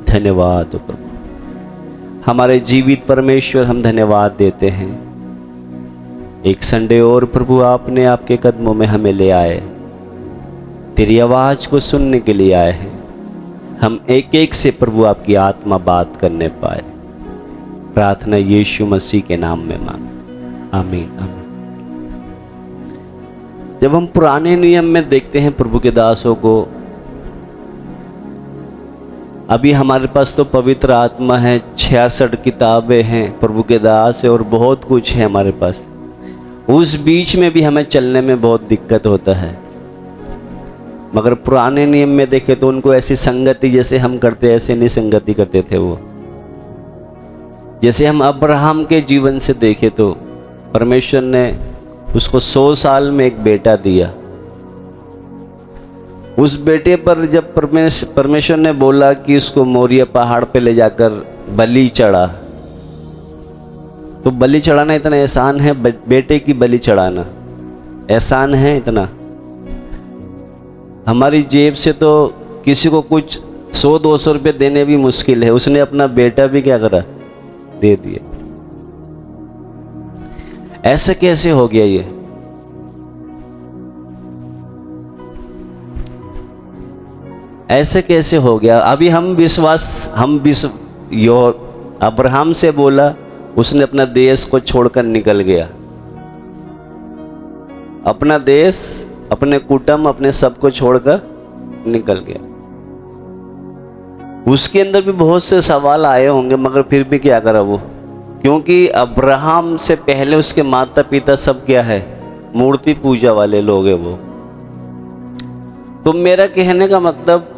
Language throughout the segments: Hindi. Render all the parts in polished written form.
धन्यवाद हो प्रभु। हमारे जीवित परमेश्वर हम धन्यवाद देते हैं। एक संडे और प्रभु आपने आपके कदमों में हमें ले आए, तेरी आवाज को सुनने के लिए आए हैं। हम एक एक से प्रभु आपकी आत्मा बात करने पाए। प्रार्थना यीशु मसीह के नाम में मांग, आमीन आमीन। जब हम पुराने नियम में देखते हैं प्रभु के दासों को, अभी हमारे पास तो पवित्र आत्मा है, 66 किताबें हैं, प्रभु के दास है और बहुत कुछ है हमारे पास। उस बीच में भी हमें चलने में बहुत दिक्कत होता है। मगर पुराने नियम में देखे तो उनको ऐसी संगति जैसे हम करते ऐसे नहीं संगति करते थे वो। जैसे हम अब्राहम के जीवन से देखे तो परमेश्वर ने उसको 100 साल में एक बेटा दिया। उस बेटे पर जब परमेश्वर ने बोला कि उसको मोरिया पहाड़ पे ले जाकर बलि चढ़ा, तो बलि चढ़ाना इतना आसान है? बेटे की बलि चढ़ाना आसान है इतना? हमारी जेब से तो किसी को कुछ 100-200 रुपये देने भी मुश्किल है। उसने अपना बेटा भी क्या करा? दे दिया। ऐसे कैसे हो गया ये? ऐसे कैसे हो गया? अभी अब्राहम से बोला, उसने अपना देश को छोड़कर निकल गया। अपना देश, अपने कुटुंब, अपने सब को छोड़कर निकल गया। उसके अंदर भी बहुत से सवाल आए होंगे, मगर फिर भी क्या करा वो? क्योंकि अब्राहम से पहले उसके माता पिता सब क्या है? मूर्ति पूजा वाले लोग हैं वो। तो मेरा कहने का मतलब,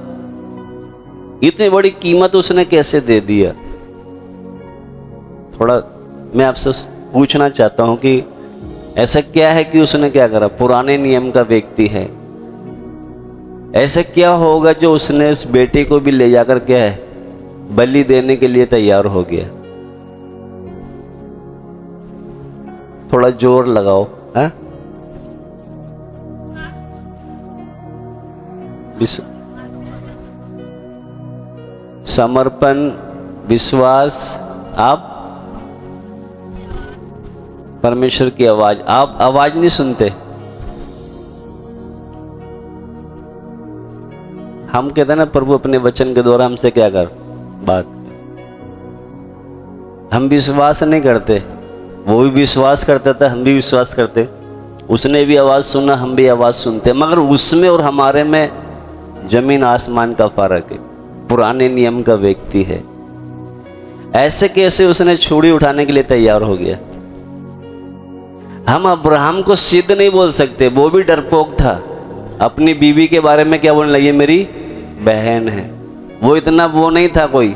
इतनी बड़ी कीमत उसने कैसे दे दिया? थोड़ा मैं आपसे पूछना चाहता हूं कि ऐसा क्या है कि उसने क्या करा? पुराने नियम का व्यक्ति है, ऐसा क्या होगा जो उसने उस बेटे को भी ले जाकर क्या है? बलि देने के लिए तैयार हो गया। थोड़ा जोर लगाओ। है समर्पण, विश्वास। आप परमेश्वर की आवाज, आप आवाज नहीं सुनते? हम कहते हैं ना प्रभु अपने वचन के द्वारा हमसे क्या कर बात। हम विश्वास नहीं करते, वो भी विश्वास करता था, हम भी विश्वास करते। उसने भी आवाज सुना, हम भी आवाज सुनते, मगर उसमें और हमारे में जमीन आसमान का फर्क है। पुराने नियम का व्यक्ति है, ऐसे कैसे उसने छुरी उठाने के लिए तैयार हो गया? हम अब्राहम को सिद्ध नहीं बोल सकते, वो भी डरपोक था। अपनी बीवी के बारे में क्या बोलने लगी? मेरी बहन है। वो इतना वो नहीं था कोई,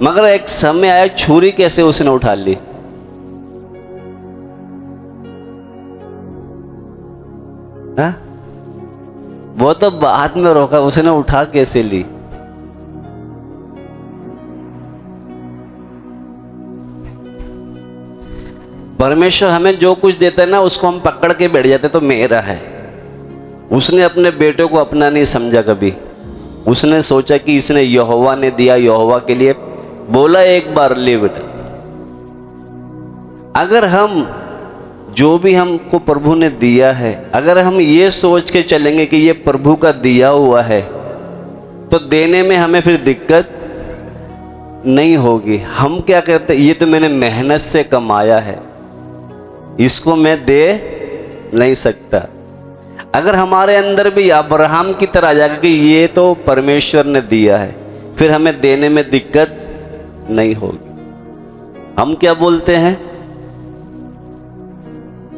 मगर एक समय आया, छुरी कैसे उसने उठा ली? हा? वो तो बाद में रोका, उसने उठा कैसे ली? परमेश्वर हमें जो कुछ देता है ना, उसको हम पकड़ के बैठ जाते तो मेरा है। उसने अपने बेटे को अपना नहीं समझा कभी। उसने सोचा कि इसने यहोवा ने दिया, यहोवा के लिए बोला एक बार ले बेटा। अगर हम जो भी हमको प्रभु ने दिया है, अगर हम ये सोच के चलेंगे कि ये प्रभु का दिया हुआ है, तो देने में हमें फिर दिक्कत नहीं होगी। हम क्या करते? ये तो मैंने मेहनत से कमाया है, इसको मैं दे नहीं सकता। अगर हमारे अंदर भी अब्राहम की तरह आ जाएगा कि ये तो परमेश्वर ने दिया है, फिर हमें देने में दिक्कत नहीं होगी। हम क्या बोलते हैं?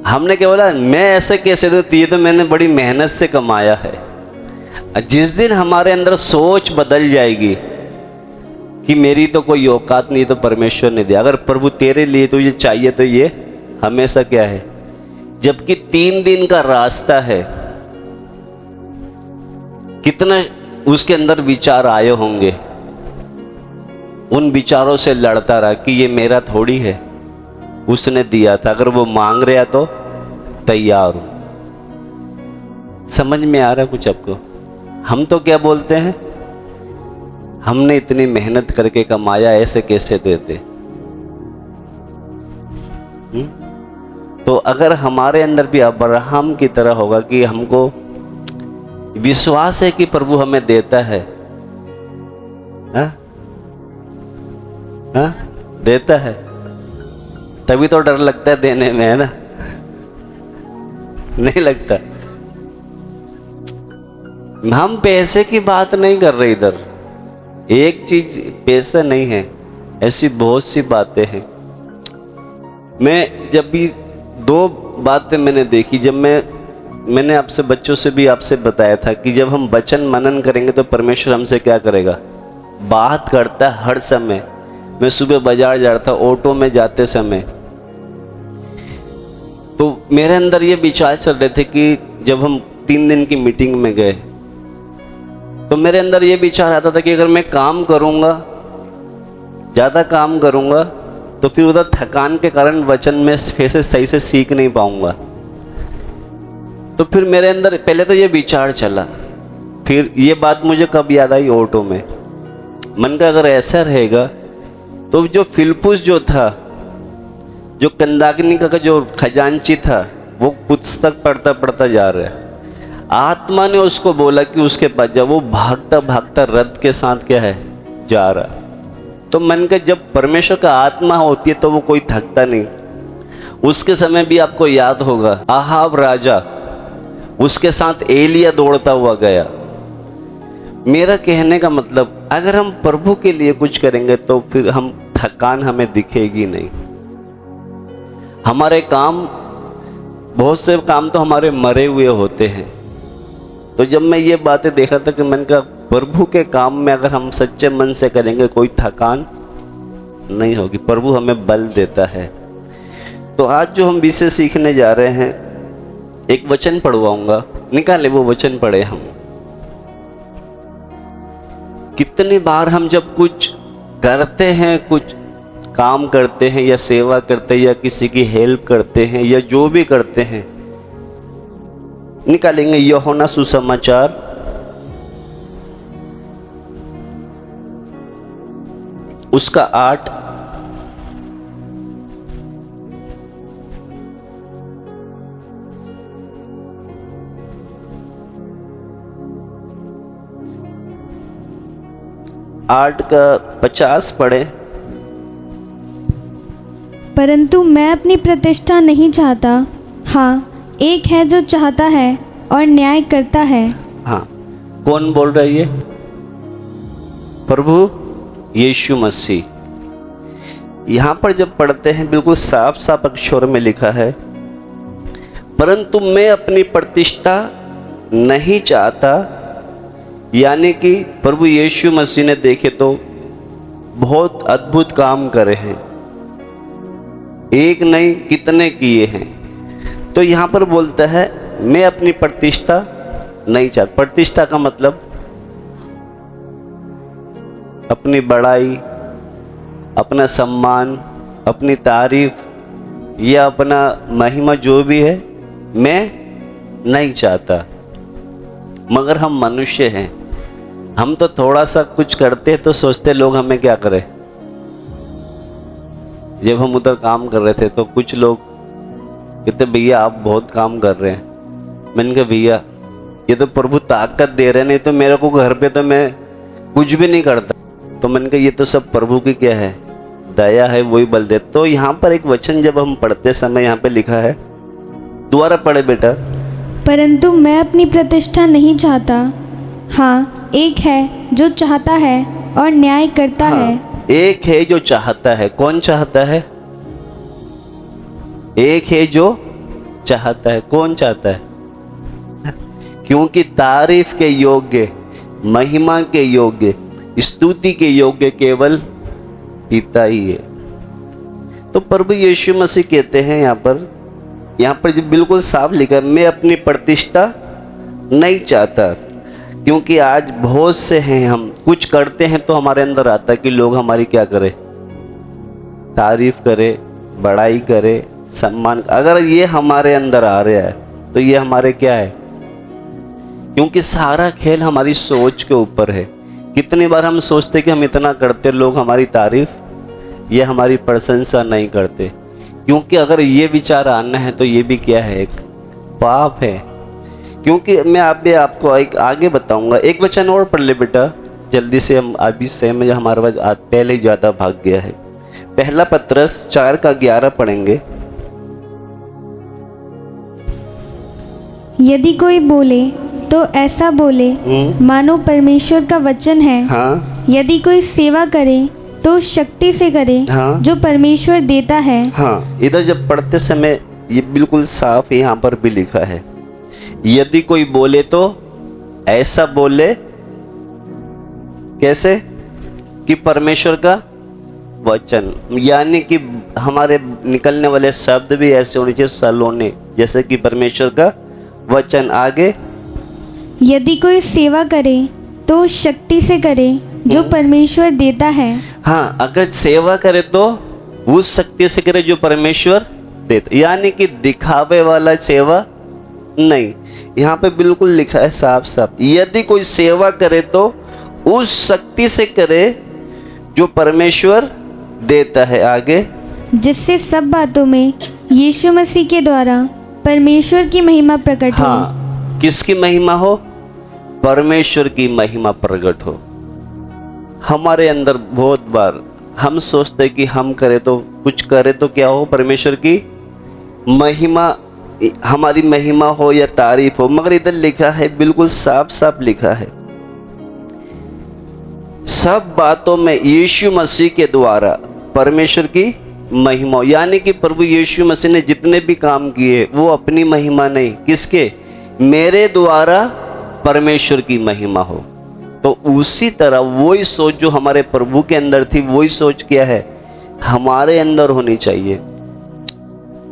हमने क्या बोला? मैं ऐसे कैसे दूं? ये तो मैंने बड़ी मेहनत से कमाया है। जिस दिन हमारे अंदर सोच बदल जाएगी कि मेरी तो कोई औकात नहीं, तो परमेश्वर ने दिया। अगर प्रभु तेरे लिए तो ये चाहिए, तो ये हमेशा क्या है? जबकि 3 दिन का रास्ता है, कितना उसके अंदर विचार आए होंगे। उन विचारों से लड़ता रहा कि ये मेरा थोड़ी है, उसने दिया था। अगर वो मांग रहा तो तैयार हूं। समझ में आ रहा कुछ आपको? हम तो क्या बोलते हैं? हमने इतनी मेहनत करके कमाया, ऐसे कैसे देते। तो अगर हमारे अंदर भी अब्राहम की तरह होगा कि हमको विश्वास है कि प्रभु हमें देता है, देता है, तभी तो डर लगता है देने में, है ना? नहीं लगता। हम पैसे की बात नहीं कर रहे इधर, एक चीज पैसा नहीं है, ऐसी बहुत सी बातें हैं। मैं जब भी दो बातें मैंने देखी, जब मैंने आपसे बच्चों से भी आपसे बताया था कि जब हम वचन मनन करेंगे तो परमेश्वर हमसे क्या करेगा, बात करता है हर समय। मैं सुबह बाजार जा रहा था, ऑटो में जाते समय, तो मेरे अंदर ये विचार चल रहे थे कि जब हम 3 दिन की मीटिंग में गए तो मेरे अंदर ये विचार आता था कि अगर मैं काम करूंगा, ज़्यादा काम करूंगा, तो फिर उधर थकान के कारण वचन में फिर से सही से सीख नहीं पाऊंगा। तो फिर मेरे अंदर पहले तो ये विचार चला, फिर ये बात मुझे कब याद आई, ऑटो में। मन का अगर ऐसा रहेगा तो जो फिलिप्पुस जो था, जो कंदाकिनी का जो खजांची था, वो पुस्तक पढ़ता पढ़ता जा रहा है, आत्मा ने उसको बोला कि उसके पास जा। वो भागता भागता रथ के साथ क्या है, जा रहा। तो मन का जब परमेश्वर का आत्मा होती है तो वो कोई थकता नहीं। उसके समय भी आपको याद होगा, आहाब राजा, उसके साथ एलिया दौड़ता हुआ गया। मेरा कहने का मतलब, अगर हम प्रभु के लिए कुछ करेंगे तो फिर हम थकान हमें दिखेगी नहीं। हमारे काम, बहुत से काम तो हमारे मरे हुए होते हैं। तो जब मैं ये बातें देखा था कि मैंने कहा प्रभु के काम में अगर हम सच्चे मन से करेंगे कोई थकान नहीं होगी, प्रभु हमें बल देता है। तो आज जो हम विषय सीखने जा रहे हैं, एक वचन पढ़वाऊंगा, निकाले वो वचन पढ़े हम। कितनी बार हम जब कुछ करते हैं, कुछ काम करते हैं या सेवा करते हैं या किसी की हेल्प करते हैं या जो भी करते हैं, निकालेंगे यूहन्ना सुसमाचार उसका 8 का 50 पढ़े। परंतु मैं अपनी प्रतिष्ठा नहीं चाहता, हाँ एक है जो चाहता है और न्याय करता है। हाँ, कौन बोल रहा है ये? प्रभु यीशु मसीह। यहां पर जब पढ़ते हैं बिल्कुल साफ साफ अक्षर में लिखा है, परंतु मैं अपनी प्रतिष्ठा नहीं चाहता। यानी कि प्रभु यीशु मसीह ने देखे तो बहुत अद्भुत काम करे हैं, एक नहीं कितने किए हैं। तो यहां पर बोलता है मैं अपनी प्रतिष्ठा नहीं चाहता। प्रतिष्ठा का मतलब अपनी बड़ाई, अपना सम्मान, अपनी तारीफ या अपना महिमा जो भी है, मैं नहीं चाहता। मगर हम मनुष्य हैं, हम तो थोड़ा सा कुछ करते हैं तो सोचते लोग हमें क्या करें। जब हम उधर काम कर रहे थे तो कुछ लोग कहते भैया आप बहुत काम कर रहे हैं। मैंने कहा भैया ये तो प्रभु ताकत दे रहे, नहीं तो मेरे को घर पे तो मैं कुछ भी नहीं करता। तो मैंने कहा ये तो सब प्रभु की क्या है, दया है, वही बल दे। तो यहाँ पर एक वचन जब हम पढ़ते समय यहाँ पे लिखा है, दोबारा पढ़े बेटा। परंतु मैं अपनी प्रतिष्ठा नहीं चाहता, हाँ एक है जो चाहता है और न्याय करता है। एक है जो चाहता है। कौन चाहता है? एक है जो चाहता है। कौन चाहता है? क्योंकि तारीफ के योग्य, महिमा के योग्य, स्तुति के योग्य केवल पिता ही है। तो प्रभु यीशु मसीह कहते हैं यहाँ पर जो बिल्कुल साफ लिखा है, मैं अपनी प्रतिष्ठा नहीं चाहता। क्योंकि आज बहुत से हैं, हम कुछ करते हैं तो हमारे अंदर आता है कि लोग हमारी क्या करें, तारीफ करे, बड़ाई करे, सम्मान। अगर ये हमारे अंदर आ रहा है तो ये हमारे क्या है? क्योंकि सारा खेल हमारी सोच के ऊपर है कितनी बार हम सोचते कि हम इतना करते, लोग हमारी तारीफ या हमारी प्रशंसा नहीं करते। क्योंकि अगर ये विचार आना है तो ये भी क्या है, एक पाप है। क्योंकि मैं आपको एक आगे बताऊंगा। एक वचन और पढ़ ले बेटा जल्दी से, हम अभी से में हमारे पास पहले ही ज़्यादा भाग गया है। पहला पत्रस 4:11 पढ़ेंगे। यदि कोई बोले तो ऐसा बोले मानो परमेश्वर का वचन है। हाँ यदि कोई सेवा करे तो शक्ति से करे, हाँ। जो परमेश्वर देता है। हाँ, इधर जब पढ़ते समय ये बिल्कुल साफ यहाँ पर भी लिखा है, यदि कोई बोले तो ऐसा बोले, कैसे कि परमेश्वर का वचन, यानी कि हमारे निकलने वाले शब्द भी ऐसे होने चाहिए सलोने, जैसे कि परमेश्वर का वचन। आगे, यदि कोई सेवा करे तो शक्ति से करे, जो परमेश्वर देता है। हाँ, अगर सेवा करे तो उस शक्ति से करे जो परमेश्वर देता, यानी कि दिखावे वाला सेवा नहीं। यहाँ पे बिल्कुल लिखा है साफ साफ, यदि कोई सेवा करे तो उस शक्ति से करे जो परमेश्वर देता है। आगे, जिससे सब बातों में यीशु मसीह के द्वारा परमेश्वर की महिमा प्रकट हो। हाँ, किसकी महिमा हो? परमेश्वर की महिमा प्रकट हो। हमारे अंदर बहुत बार हम सोचते हैं कि हम करें तो कुछ करें तो क्या हो, परमेश्वर की महिमा, हमारी महिमा हो या तारीफ हो। मगर इधर लिखा है, बिल्कुल साफ साफ लिखा है, सब बातों में यीशु मसीह के द्वारा परमेश्वर की महिमा, यानी कि प्रभु यीशु मसीह ने जितने भी काम किए वो अपनी महिमा नहीं, किसके? मेरे द्वारा परमेश्वर की महिमा हो। तो उसी तरह वही सोच जो हमारे प्रभु के अंदर थी, वही सोच क्या है हमारे अंदर होनी चाहिए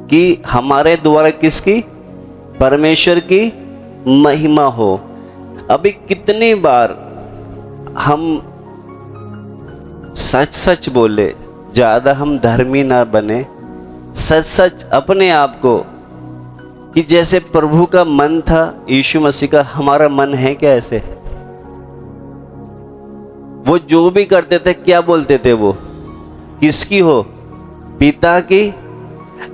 कि हमारे द्वारा किसकी? परमेश्वर की महिमा हो। अभी कितनी बार हम सच सच बोले, ज़्यादा हम धर्मी ना बने, सच सच अपने आप को, कि जैसे प्रभु का मन था यीशु मसीह का, हमारा मन है क्या ऐसे? वो जो भी करते थे क्या बोलते थे? वो किसकी हो? पिता की।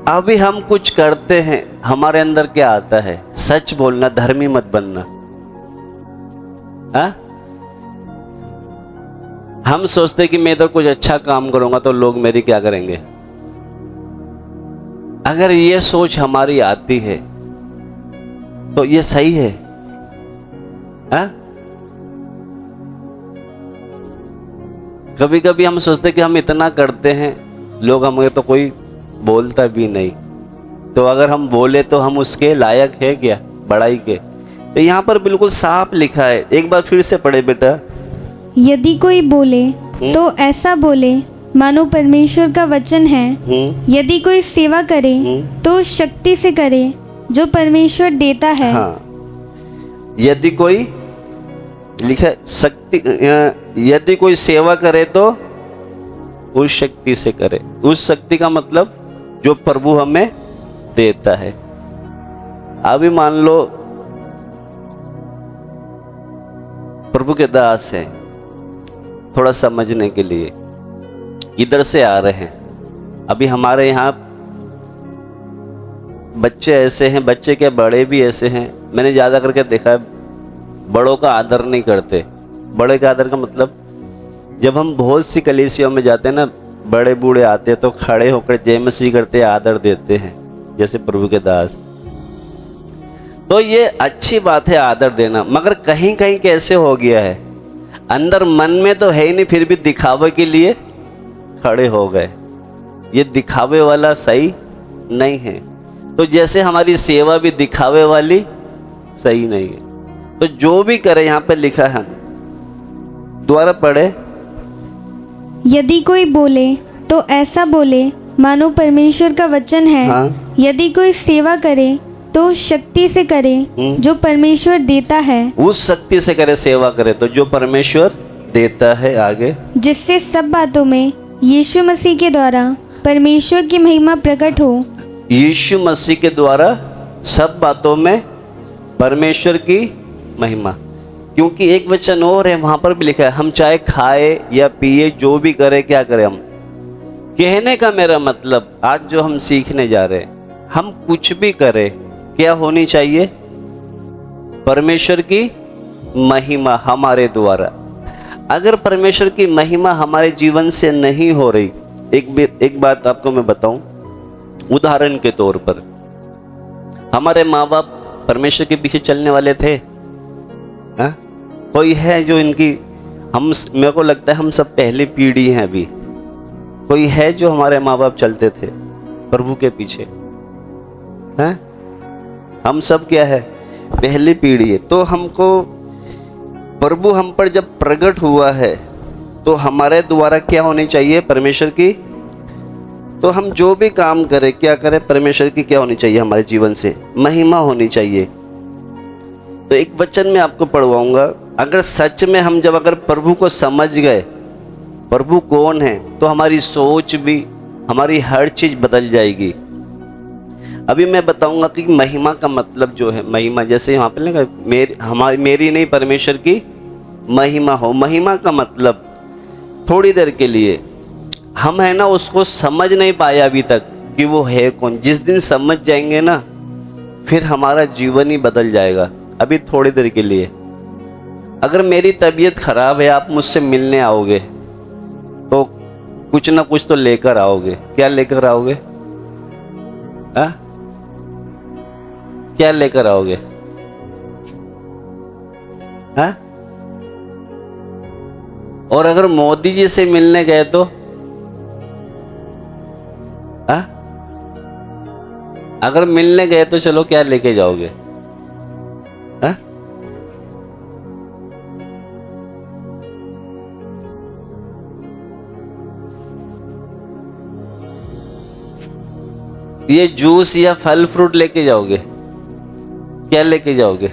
अभी हम कुछ करते हैं, हमारे अंदर क्या आता है? सच बोलना, धर्मी मत बनना। हाँ, हम सोचते कि मैं तो कुछ अच्छा काम करूंगा तो लोग मेरी क्या करेंगे। अगर ये सोच हमारी आती है तो ये सही है। हाँ? कभी कभी हम सोचते कि हम इतना करते हैं, लोग हमें तो कोई बोलता भी नहीं, तो अगर हम बोले तो हम उसके लायक है क्या बड़ाई के? तो यहाँ पर बिल्कुल साफ लिखा है, एक बार फिर से पढ़े बेटा। यदि कोई बोले तो ऐसा बोले मानो परमेश्वर का वचन है। यदि कोई सेवा करे तो शक्ति से करे, जो परमेश्वर देता है। हाँ, यदि कोई लिखा है शक्ति, यदि कोई सेवा करे तो उस शक्ति से करे। उस शक्ति का मतलब जो प्रभु हमें देता है। अभी मान लो प्रभु के दास हैं, थोड़ा समझने के लिए इधर से आ रहे हैं। अभी हमारे यहाँ बच्चे ऐसे हैं, बच्चे क्या बड़े भी ऐसे हैं, मैंने ज़्यादा करके देखा है, बड़ों का आदर नहीं करते। बड़े का आदर का मतलब, जब हम बहुत सी कलीसियों में जाते हैं ना, बड़े बूढ़े आते हैं तो खड़े होकर जय मसीह करते हैं, आदर देते हैं जैसे प्रभु के दास। तो ये अच्छी बात है आदर देना, मगर कहीं कहीं कैसे हो गया है, अंदर मन में तो है ही नहीं, फिर भी दिखावे के लिए खड़े हो गए। ये दिखावे वाला सही नहीं है। तो जैसे हमारी सेवा भी दिखावे वाली सही नहीं है। तो जो भी करे, यहाँ पे लिखा है, दोबारा पढ़े। यदि कोई बोले तो ऐसा बोले मानो परमेश्वर का वचन है। हाँ। यदि कोई सेवा करे तो शक्ति से करे, जो परमेश्वर देता है। उस शक्ति से करे, सेवा करे तो जो परमेश्वर देता है। आगे, जिससे सब बातों में यीशु मसीह के द्वारा परमेश्वर की महिमा प्रकट हो। यीशु मसीह के द्वारा सब बातों में परमेश्वर की महिमा। क्योंकि एक वचन और है, वहां पर भी लिखा है, हम चाहे खाए या पिए, जो भी करें, क्या करें हम। कहने का मेरा मतलब, आज जो हम सीखने जा रहे हैं, हम कुछ भी करें, क्या होनी चाहिए? परमेश्वर की महिमा हमारे द्वारा। अगर परमेश्वर की महिमा हमारे जीवन से नहीं हो रही, एक बात आपको मैं बताऊं, उदाहरण के तौर पर, हमारे माँ बाप परमेश्वर के पीछे चलने वाले थे? हा? कोई है जो इनकी, मेरे को लगता है हम सब पहली पीढ़ी हैं अभी। कोई है जो हमारे माँ बाप चलते थे प्रभु के पीछे? हैं? हम सब क्या है? पहली पीढ़ी है। तो हमको प्रभु हम पर जब प्रकट हुआ है, तो हमारे द्वारा क्या होनी चाहिए? परमेश्वर की। तो हम जो भी काम करें, क्या करें? परमेश्वर की क्या होनी चाहिए? हमारे जीवन से महिमा होनी चाहिए। तो एक वचन में आपको पढ़वाऊंगा, अगर सच में हम जब अगर प्रभु को समझ गए, प्रभु कौन है, तो हमारी सोच भी, हमारी हर चीज बदल जाएगी। अभी मैं बताऊंगा कि महिमा का मतलब जो है, महिमा जैसे यहाँ पे लिखा, मेरी नहीं, परमेश्वर की महिमा हो। महिमा का मतलब, थोड़ी देर के लिए हम है ना उसको समझ नहीं पाए अभी तक कि वो है कौन। जिस दिन समझ जाएंगे ना, फिर हमारा जीवन ही बदल जाएगा। अभी थोड़ी देर के लिए, अगर मेरी तबीयत खराब है, आप मुझसे मिलने आओगे, तो कुछ ना कुछ तो लेकर आओगे। क्या लेकर आओगे? आ? क्या लेकर आओगे? हाँ? और अगर मोदी जी से मिलने गए तो? हाँ? अगर मिलने गए तो चलो, क्या लेके जाओगे? हाँ? ये जूस या फल फ्रूट लेके जाओगे? क्या लेके जाओगे?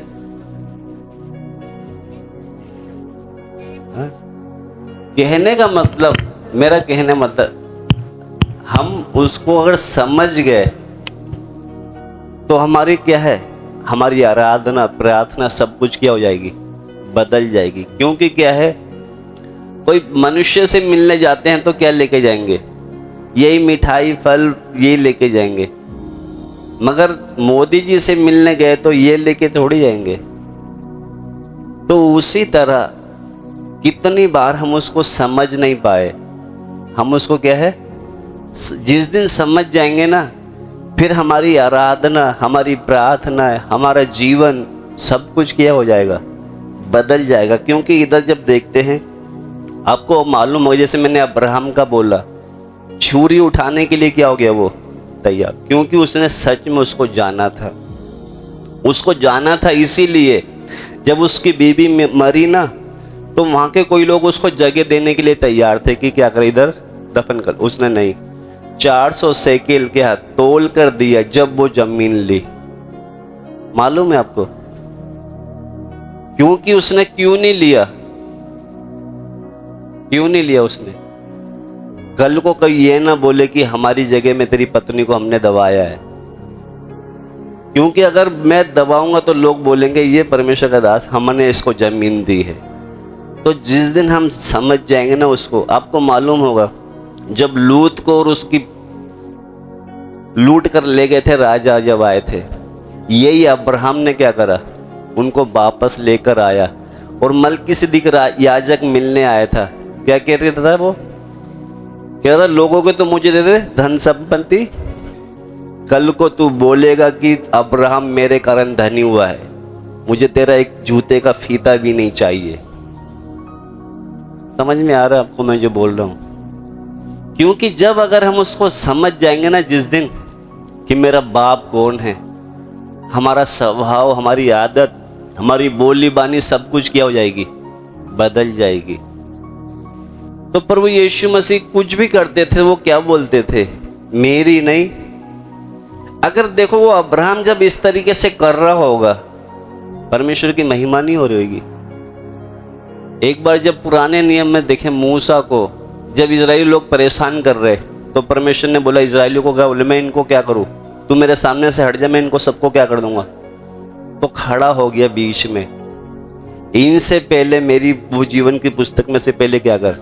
हाँ? कहने का मतलब, मेरा कहने मतलब, हम उसको अगर समझ गए तो हमारी क्या है? हमारी आराधना, प्रार्थना, सब कुछ क्या हो जाएगी? बदल जाएगी। क्योंकि क्या है, कोई मनुष्य से मिलने जाते हैं तो क्या लेके जाएंगे? यही मिठाई, फल, यही लेके जाएंगे। मगर मोदी जी से मिलने गए तो ये लेके थोड़ी जाएंगे। तो उसी तरह कितनी बार हम उसको समझ नहीं पाए। हम उसको क्या है, जिस दिन समझ जाएंगे ना, फिर हमारी आराधना, हमारी प्रार्थना, हमारा जीवन, सब कुछ क्या हो जाएगा? बदल जाएगा। क्योंकि इधर जब देखते हैं, आपको मालूम हो, जैसे मैंने अब्राहम का बोला, छुरी उठाने के लिए क्या हो गया? वो तैयार, क्योंकि उसने सच में उसको जाना था। उसको जाना था, इसीलिए जब उसकी बीवी मरी ना, तो वहां के कोई लोग उसको जगह देने के लिए तैयार थे कि क्या करे, इधर दफन कर। उसने नहीं, 400 शेकेल के हाथ तोल कर दिया जब वो जमीन ली। मालूम है आपको क्योंकि उसने क्यों नहीं लिया? क्यों नहीं लिया उसने? कल को कोई ये ना बोले कि हमारी जगह में तेरी पत्नी को हमने दबाया है। क्योंकि अगर मैं दबाऊंगा तो लोग बोलेंगे ये परमेश्वर का दास, हमने इसको जमीन दी है। तो जिस दिन हम समझ जाएंगे ना उसको, आपको मालूम होगा जब लूत को और उसकी लूट कर ले गए थे राजा, जब आए थे, यही अब्राहम ने क्या करा? उनको वापस लेकर आया। और मलकीसिदक याजक मिलने आया था, क्या कह रहा था वो? कह रहा था, लोगों को तो मुझे दे दे धन संपत्ति, कल को तू बोलेगा कि अब्राहम मेरे कारण धनी हुआ है, मुझे तेरा एक जूते का फीता भी नहीं चाहिए। समझ में आ रहा है आपको मैं जो बोल रहा हूं? क्योंकि जब अगर हम उसको समझ जाएंगे ना, जिस दिन कि मेरा बाप कौन है, हमारा स्वभाव, हमारी आदत, हमारी बोली बानी, सब कुछ क्या हो जाएगी? बदल जाएगी। तो प्रभु यीशु मसीह कुछ भी करते थे, वो क्या बोलते थे? मेरी नहीं। अगर देखो वो अब्राहम जब इस तरीके से कर रहा होगा, परमेश्वर की महिमा नहीं हो रही होगी। एक बार जब पुराने नियम में देखें, मूसा को जब इजराइली लोग परेशान कर रहे, तो परमेश्वर ने बोला इजराइलियों को, क्या बोले? मैं इनको क्या करूं? तू मेरे सामने से हट जा, मैं इनको सबको क्या कर दूंगा। तो खड़ा हो गया बीच में। इनसे पहले मेरी वो जीवन की पुस्तक में से पहले क्या कर,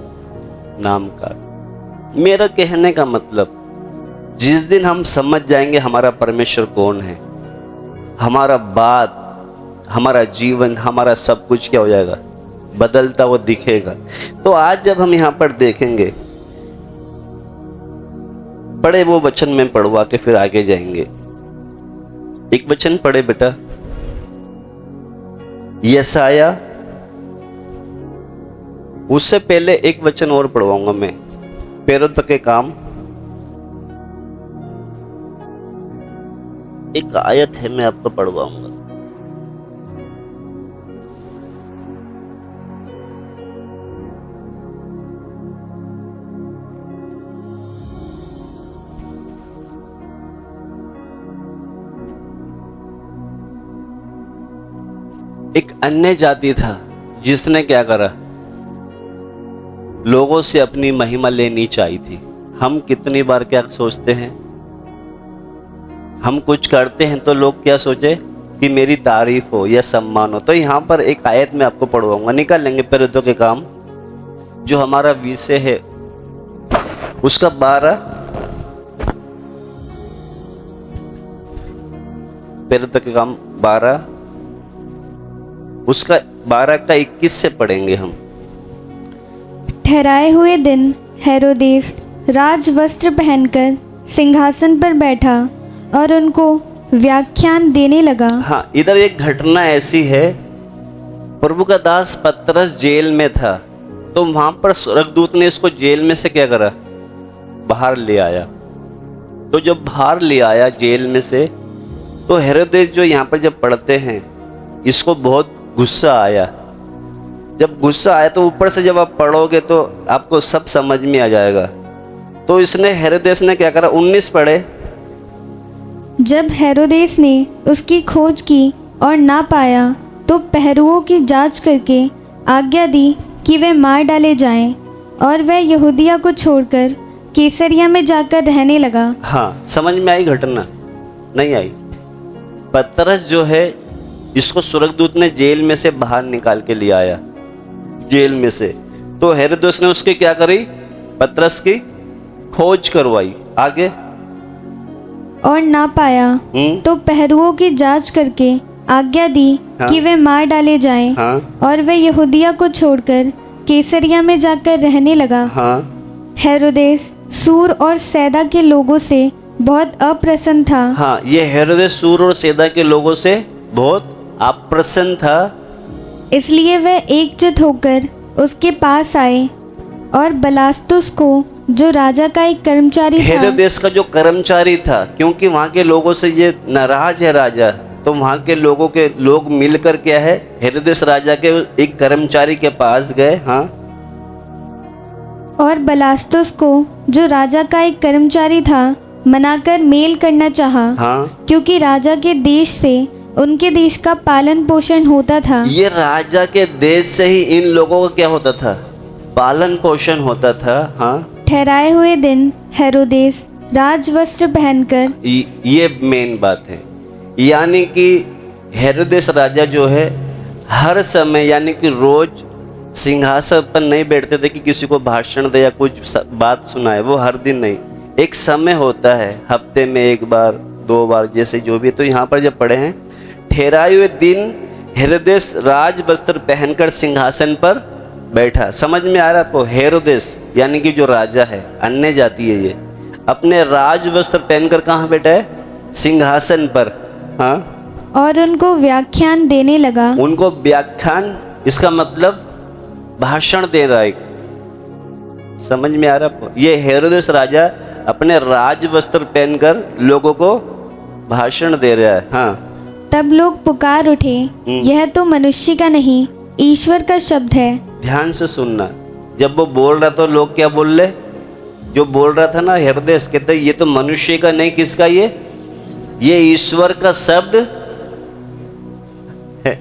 नाम काट। मेरा कहने का मतलब, जिस दिन हम समझ जाएंगे हमारा परमेश्वर कौन है, हमारा बात, हमारा जीवन, हमारा सब कुछ क्या हो जाएगा, बदलता हुआ दिखेगा। तो आज जब हम यहां पर देखेंगे, पढ़े वो वचन में पढ़वा के फिर आगे जाएंगे। एक वचन पढ़े बेटा, यसाया, उससे पहले एक वचन और पढ़वाऊंगा मैं, पैरों तक के काम। एक आयत है, मैं आपको पढ़वाऊंगा। एक अन्य जाति था जिसने क्या करा, लोगों से अपनी महिमा लेनी चाहिए थी। हम कितनी बार क्या सोचते हैं, हम कुछ करते हैं तो लोग क्या सोचे कि मेरी तारीफ हो या सम्मान हो। तो यहां पर एक आयत में आपको पढ़वाऊंगा, निकाल लेंगे पैरों के काम, जो हमारा विषय है उसका 12 पैरों के काम 12, उसका 12 का 21 से पढ़ेंगे हम। ठहराए हुए दिन हेरोदेस राज वस्त्र पहनकर सिंहासन पर बैठा और उनको व्याख्यान देने लगा। हाँ, इधर एक घटना ऐसी है, प्रभु का दास पतरस जेल में था, तो वहां पर स्वर्गदूत ने इसको जेल में से क्या करा, बाहर ले आया। तो जब बाहर ले आया जेल में से, तो हेरोदेस जो यहाँ पर जब पढ़ते हैं, इसको बहुत गुस्सा आया। जब गुस्सा आया तो ऊपर से जब आप पढ़ोगे तो आपको सब समझ में आ जाएगा। तो इसने, हेरोदेस ने क्या करा, 19 पढ़े। जब हेरोदेस ने उसकी खोज की और ना पाया, तो पहरुओं की जांच करके आज्ञा दी कि वे मार डाले जाएं, और वह यहूदिया को छोड़कर कैसरिया में जाकर रहने लगा। हाँ, समझ में आई घटना? नहीं आई? पतरस जो है, इसको स्वर्गदूत ने जेल में से बाहर निकाल के ले आया, जेल में से। तो हेरोदेस ने उसकी क्या करी, पतरस की खोज करवाई। आगे, और ना पाया तो पहरुओं की जांच करके आज्ञा दी कि वे मार डाले जाएं, और वह यहूदिया को छोड़कर कैसरिया में जाकर रहने लगा। हेरोदेस सूर और सैदा के लोगों से बहुत अप्रसन्न था। हाँ, ये हेरोदेस सूर और सैदा के लोगों से बहुत अप्रसन्न था। इसलिए वे एकजुट होकर उसके पास आए और बलास्तुस को, जो राजा का एक कर्मचारी था, हेरोदेस का जो कर्मचारी था, क्योंकि वहां के लोगों से ये नाराज है राजा, तो वहां के लोग मिलकर क्या है, हेरोदेस राजा के एक कर्मचारी के पास गए। हाँ, और बलास्तुस को, जो राजा का एक कर्मचारी था, मनाकर मेल करना चाहा। हाँ, क्योंकि राजा के देश से उनके देश का पालन पोषण होता था। ये राजा के देश से ही इन लोगों का क्या होता था, पालन पोषण होता था। हाँ, ठहराए हुए दिन हेरोदेस राजवस्त्र पहनकर, ये मेन बात है, यानी कि हेरोदेस राजा जो है हर समय, यानी कि रोज सिंहासन पर नहीं बैठते थे कि किसी को भाषण दे या कुछ बात सुनाए, वो हर दिन नहीं, एक समय होता है, हफ्ते में 1 बार 2 बार, जैसे जो भी। तो यहाँ पर जब पढ़े हैं, ठहराए हुए दिन हेरोदेस राज वस्त्र पहनकर सिंहासन पर बैठा। समझ में आ रहा आपको? हेरोदेस यानी कि जो राजा है, अन्य जाति है, ये अपने राज वस्त्र पहनकर कहाँ बैठा है, सिंहासन पर। हाँ, और उनको व्याख्यान देने लगा। उनको व्याख्यान, इसका मतलब भाषण दे रहा है। समझ में आ रहा आपको? ये हेरोदेस राजा अपने राज वस्त्र पहनकर लोगों को भाषण दे रहा है। हाँ, तब लोग पुकार उठे, यह तो मनुष्य का नहीं, ईश्वर का शब्द है। ध्यान से सुनना, जब वो बोल रहा तो लोग क्या बोल रहे, जो बोल रहा था ना हेरोदेस, कहते ये तो मनुष्य का नहीं, किसका, ये ईश्वर का शब्द है।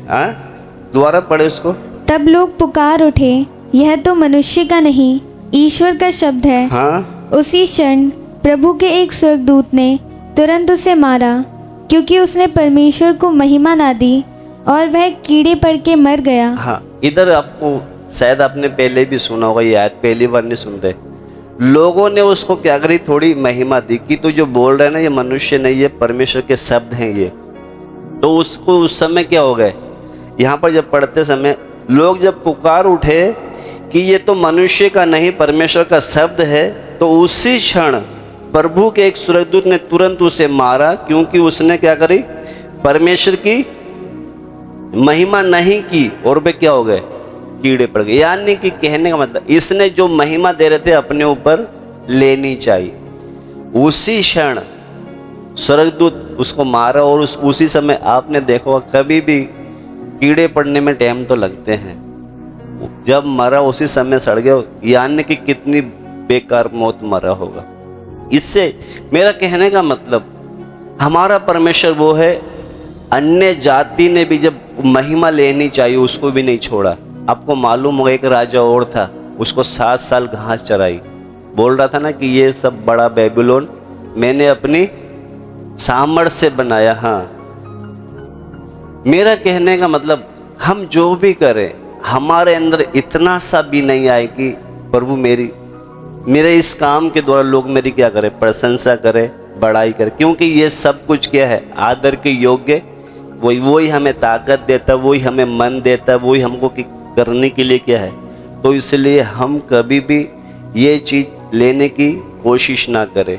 दोबारा पढ़े उसको। तब लोग पुकार उठे, यह तो मनुष्य का नहीं, ईश्वर का शब्द है। हाँ, उसी क्षण प्रभु के एक स्वर्गदूत ने तुरंत उसे मारा, क्योंकि उसने परमेश्वर को महिमा ना दी और वह कीड़े पड़ के मर गया। हाँ, इधर आपको शायद आपने पहले भी सुना होगा, ये आयत पहली बार नहीं सुन रहे। लोगों ने उसको क्या करी, थोड़ी महिमा दी कि तो जो बोल रहे हैं ना ये मनुष्य नहीं, ये परमेश्वर के शब्द हैं ये। तो उसको उस समय क्या हो गए, यहाँ पर जब पढ़ते समय लोग जब पुकार उठे कि ये तो मनुष्य का नहीं परमेश्वर का शब्द है, तो उसी क्षण प्रभु के एक स्वर्गदूत ने तुरंत उसे मारा, क्योंकि उसने क्या करी, परमेश्वर की महिमा नहीं की और वे क्या हो गए, कीड़े पड़ गए। यानी कि कहने का मतलब इसने जो महिमा दे रहे थे अपने ऊपर लेनी चाहिए, उसी क्षण स्वर्गदूत उसको मारा। और उसी समय आपने देखा होगा कभी भी कीड़े पड़ने में टाइम तो लगते हैं, जब मरा उसी समय सड़ गया, यानी कि कितनी बेकार मौत मरा होगा। इससे मेरा कहने का मतलब हमारा परमेश्वर वो है, अन्य जाति ने भी जब महिमा लेनी चाहिए उसको भी नहीं छोड़ा। आपको मालूम होगा एक राजा और था, उसको 7 साल घास चराई, बोल रहा था ना कि ये सब बड़ा बेबीलोन मैंने अपनी सामर्थ्य से बनाया। हाँ, मेरा कहने का मतलब हम जो भी करें हमारे अंदर इतना सा भी नहीं आए कि प्रभु मेरे इस काम के द्वारा लोग मेरी क्या करें, प्रशंसा करें, बड़ाई करें। क्योंकि ये सब कुछ क्या है, आदर के योग्य वही हमें ताकत देता है, वही हमें मन देता है, वही हमको करने के लिए क्या है। तो इसलिए हम कभी भी ये चीज़ लेने की कोशिश ना करें।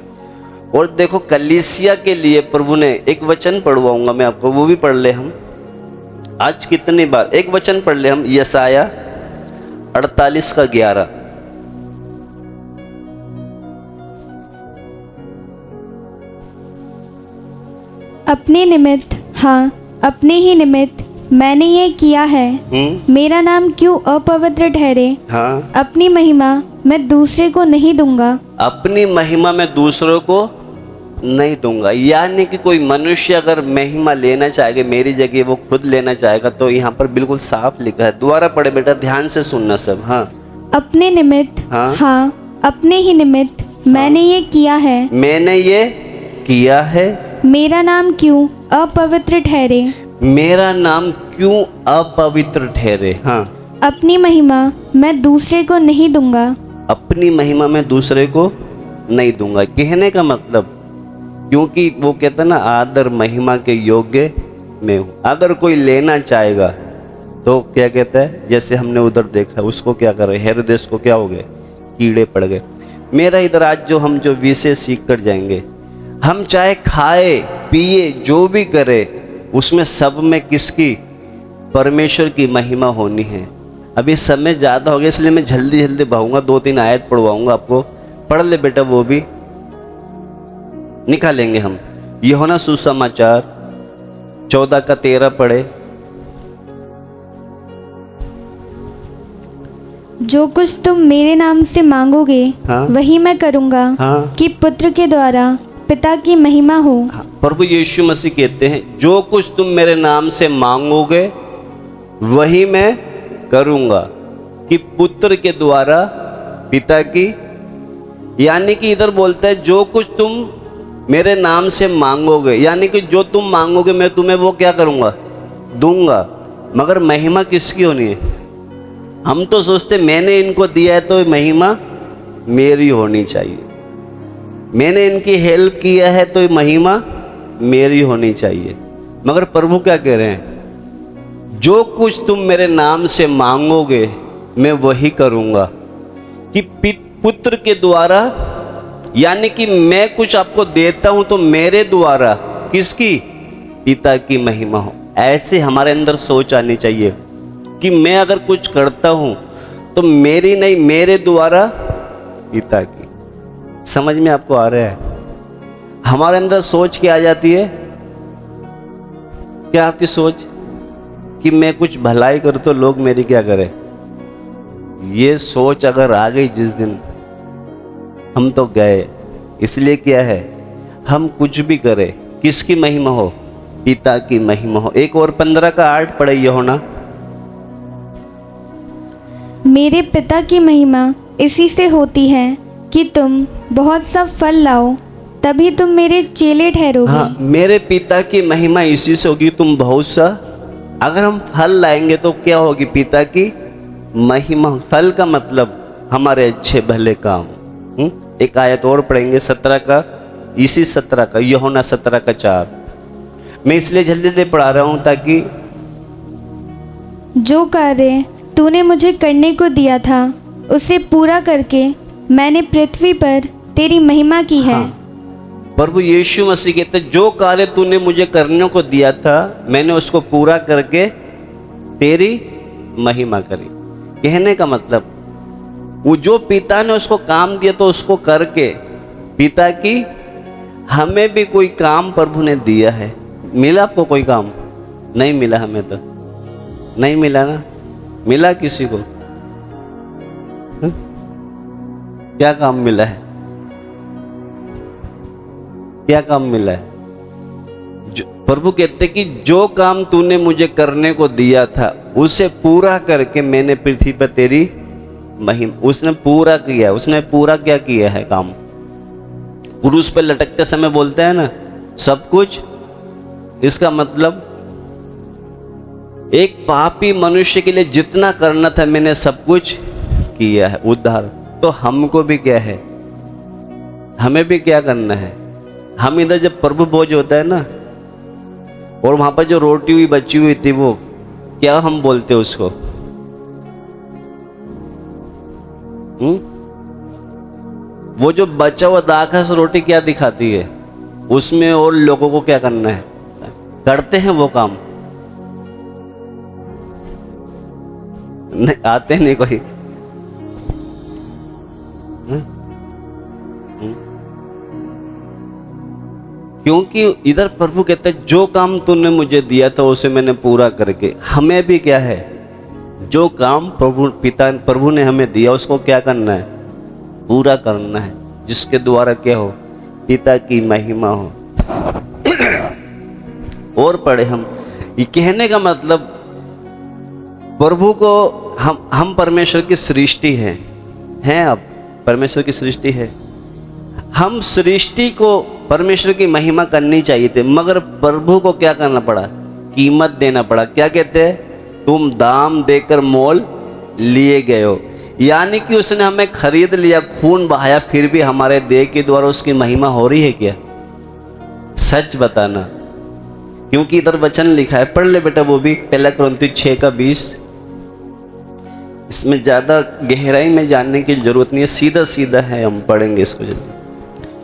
और देखो कलीसिया के लिए प्रभु ने एक वचन पढ़वाऊंगा मैं आपको, वो भी पढ़ ले हम आज। कितनी बार एक वचन पढ़ ले हम, यशाया 48:11। अपने निमित्त, हाँ अपने ही निमित्त मैंने ये किया है, मेरा नाम क्यों अपवित्र ठहरे। हाँ, अपनी महिमा मैं दूसरे को नहीं दूंगा। अपनी महिमा मैं दूसरों को नहीं दूंगा। यानी कि कोई मनुष्य अगर महिमा लेना चाहेगा मेरी जगह, वो खुद लेना चाहेगा, तो यहाँ पर बिल्कुल साफ लिखा है। दोबारा पढ़े बेटा, ध्यान से सुनना सब। हाँ, अपने निमित्त, हाँ अपने ही निमित्त मैंने ये किया है, मैंने ये किया है, मेरा नाम क्यों अपवित्र ठहरे। मेरा नाम क्यों अपवित्र ठहरे। हाँ, अपनी महिमा मैं दूसरे को नहीं दूंगा। अपनी महिमा मैं दूसरे को नहीं दूंगा। कहने का मतलब, क्योंकि वो कहता ना आदर महिमा के योग्य मैं हूँ। अगर कोई लेना चाहेगा तो क्या कहता है, जैसे हमने उधर देखा, उसको क्या कर रहे, हेरोदेस को क्या हो गए, कीड़े पड़ गए। मेरा इधर आज जो विषय सीख कर जाएंगे, हम चाहे खाए पिए जो भी करे, उसमें सब में किसकी, परमेश्वर की महिमा होनी है। अभी समय ज़्यादा हो गया इसलिए मैं जल्दी बहूँगा, 2-3 आयत पढ़वाऊँगा आपको, पढ़ ले बेटा, वो भी निकालेंगे हम। यूहन्ना सुसमाचार 14:13 पढ़े। जो कुछ तुम मेरे नाम से मांगोगे, हाँ, वही मैं करूँगा, हाँ, कि पुत्र के द्वारा पिता की महिमा हो। हाँ, प्रभु यीशु मसीह कहते हैं जो कुछ तुम मेरे नाम से मांगोगे वही मैं करूँगा, कि पुत्र के द्वारा पिता की। यानी कि इधर बोलता है जो कुछ तुम मेरे नाम से मांगोगे, यानी कि जो तुम मांगोगे मैं तुम्हें वो क्या करूँगा, दूंगा। मगर महिमा किसकी होनी है। हम तो सोचते मैंने इनको दिया है तो महिमा मेरी होनी चाहिए, मैंने इनकी हेल्प किया है तो महिमा मेरी होनी चाहिए। मगर प्रभु क्या कह रहे हैं, जो कुछ तुम मेरे नाम से मांगोगे मैं वही करूँगा, कि पुत्र के द्वारा, यानी कि मैं कुछ आपको देता हूं तो मेरे द्वारा किसकी, पिता की महिमा हो। ऐसे हमारे अंदर सोच आनी चाहिए कि मैं अगर कुछ करता हूं तो मेरी नहीं, मेरे द्वारा पिता की। समझ में आपको आ रहा है। हमारे अंदर सोच क्या आ जाती है, क्या आती सोच, कि मैं कुछ भलाई करूं तो लोग मेरी क्या करें। ये सोच अगर आ गई जिस दिन, हम तो गए। इसलिए क्या है, हम कुछ भी करें किसकी महिमा हो, पिता की महिमा हो। एक और 15:8 पढ़े यूहन्ना। मेरे पिता की महिमा इसी से होती है कि तुम बहुत सा फल लाओ, तभी तुम मेरे चेले ठहरोगे। हाँ, मेरे पिता की महिमा इसी से होगी, तुम बहुत सा अगर हम फल लाएंगे तो क्या होगी? पिता की महिमा। फल का मतलब हमारे अच्छे भले काम। एक आयत और पढ़ेंगे 17 का, इसी 17 का, यूहन्ना 17 का 4। मैं इसलिए जल्दी जल्दी पढ़ा रहा हूं ताकि जो कार्य तूने मुझे करने को दिया था उसे पूरा करके मैंने पृथ्वी पर तेरी महिमा की है। प्रभु यीशु मसीह कहते, जो कार्य तूने मुझे करने को दिया था मैंने उसको पूरा करके तेरी महिमा करी। कहने का मतलब वो जो पिता ने उसको काम दिया तो उसको करके पिता की, हमें भी कोई काम प्रभु ने दिया है। मिला आपको कोई काम? नहीं मिला, हमें तो नहीं मिला ना। मिला किसी को? क्या काम मिला है? क्या काम मिला है? प्रभु कहते कि जो काम तूने मुझे करने को दिया था उसे पूरा करके मैंने पृथ्वी पर तेरी महिमा। उसने पूरा किया। उसने पूरा क्या किया है काम? क्रूस पे लटकते समय बोलते हैं ना, सब कुछ। इसका मतलब एक पापी मनुष्य के लिए जितना करना था मैंने सब कुछ किया है, उद्धार। तो हमको भी क्या है? हमें भी क्या करना है? हम इधर जब प्रभु भोज होता है ना, और वहां पर जो रोटी हुई बची हुई थी, वो क्या हम बोलते हैं उसको? वो जो बचा हुआ दाखस रोटी क्या दिखाती है? उसमें और लोगों को क्या करना है? करते हैं वो काम। नहीं आते नहीं कोई। क्योंकि इधर प्रभु कहते हैं जो काम तूने मुझे दिया था उसे मैंने पूरा करके। हमें भी क्या है? जो काम प्रभु ने हमें दिया उसको क्या करना है? पूरा करना है, जिसके द्वारा क्या हो? पिता की महिमा हो। और पढ़े हम, ये कहने का मतलब प्रभु को हम परमेश्वर की सृष्टि हैं आप परमेश्वर की सृष्टि है। हम सृष्टि को परमेश्वर की महिमा करनी चाहिए थे, मगर प्रभु को क्या करना पड़ा? कीमत देना पड़ा। क्या कहते हैं? तुम दाम देकर मोल लिए गए हो। यानी कि उसने हमें खरीद लिया, खून बहाया, फिर भी हमारे देह के द्वारा उसकी महिमा हो रही है क्या? सच बताना, क्योंकि इधर वचन लिखा है। पढ़ ले बेटा वो भी, 1 कुरिन्थियों 6 का 20। इसमें ज्यादा गहराई में जानने की जरूरत नहीं है, सीधा सीधा है, हम पढ़ेंगे इसको जल्दी।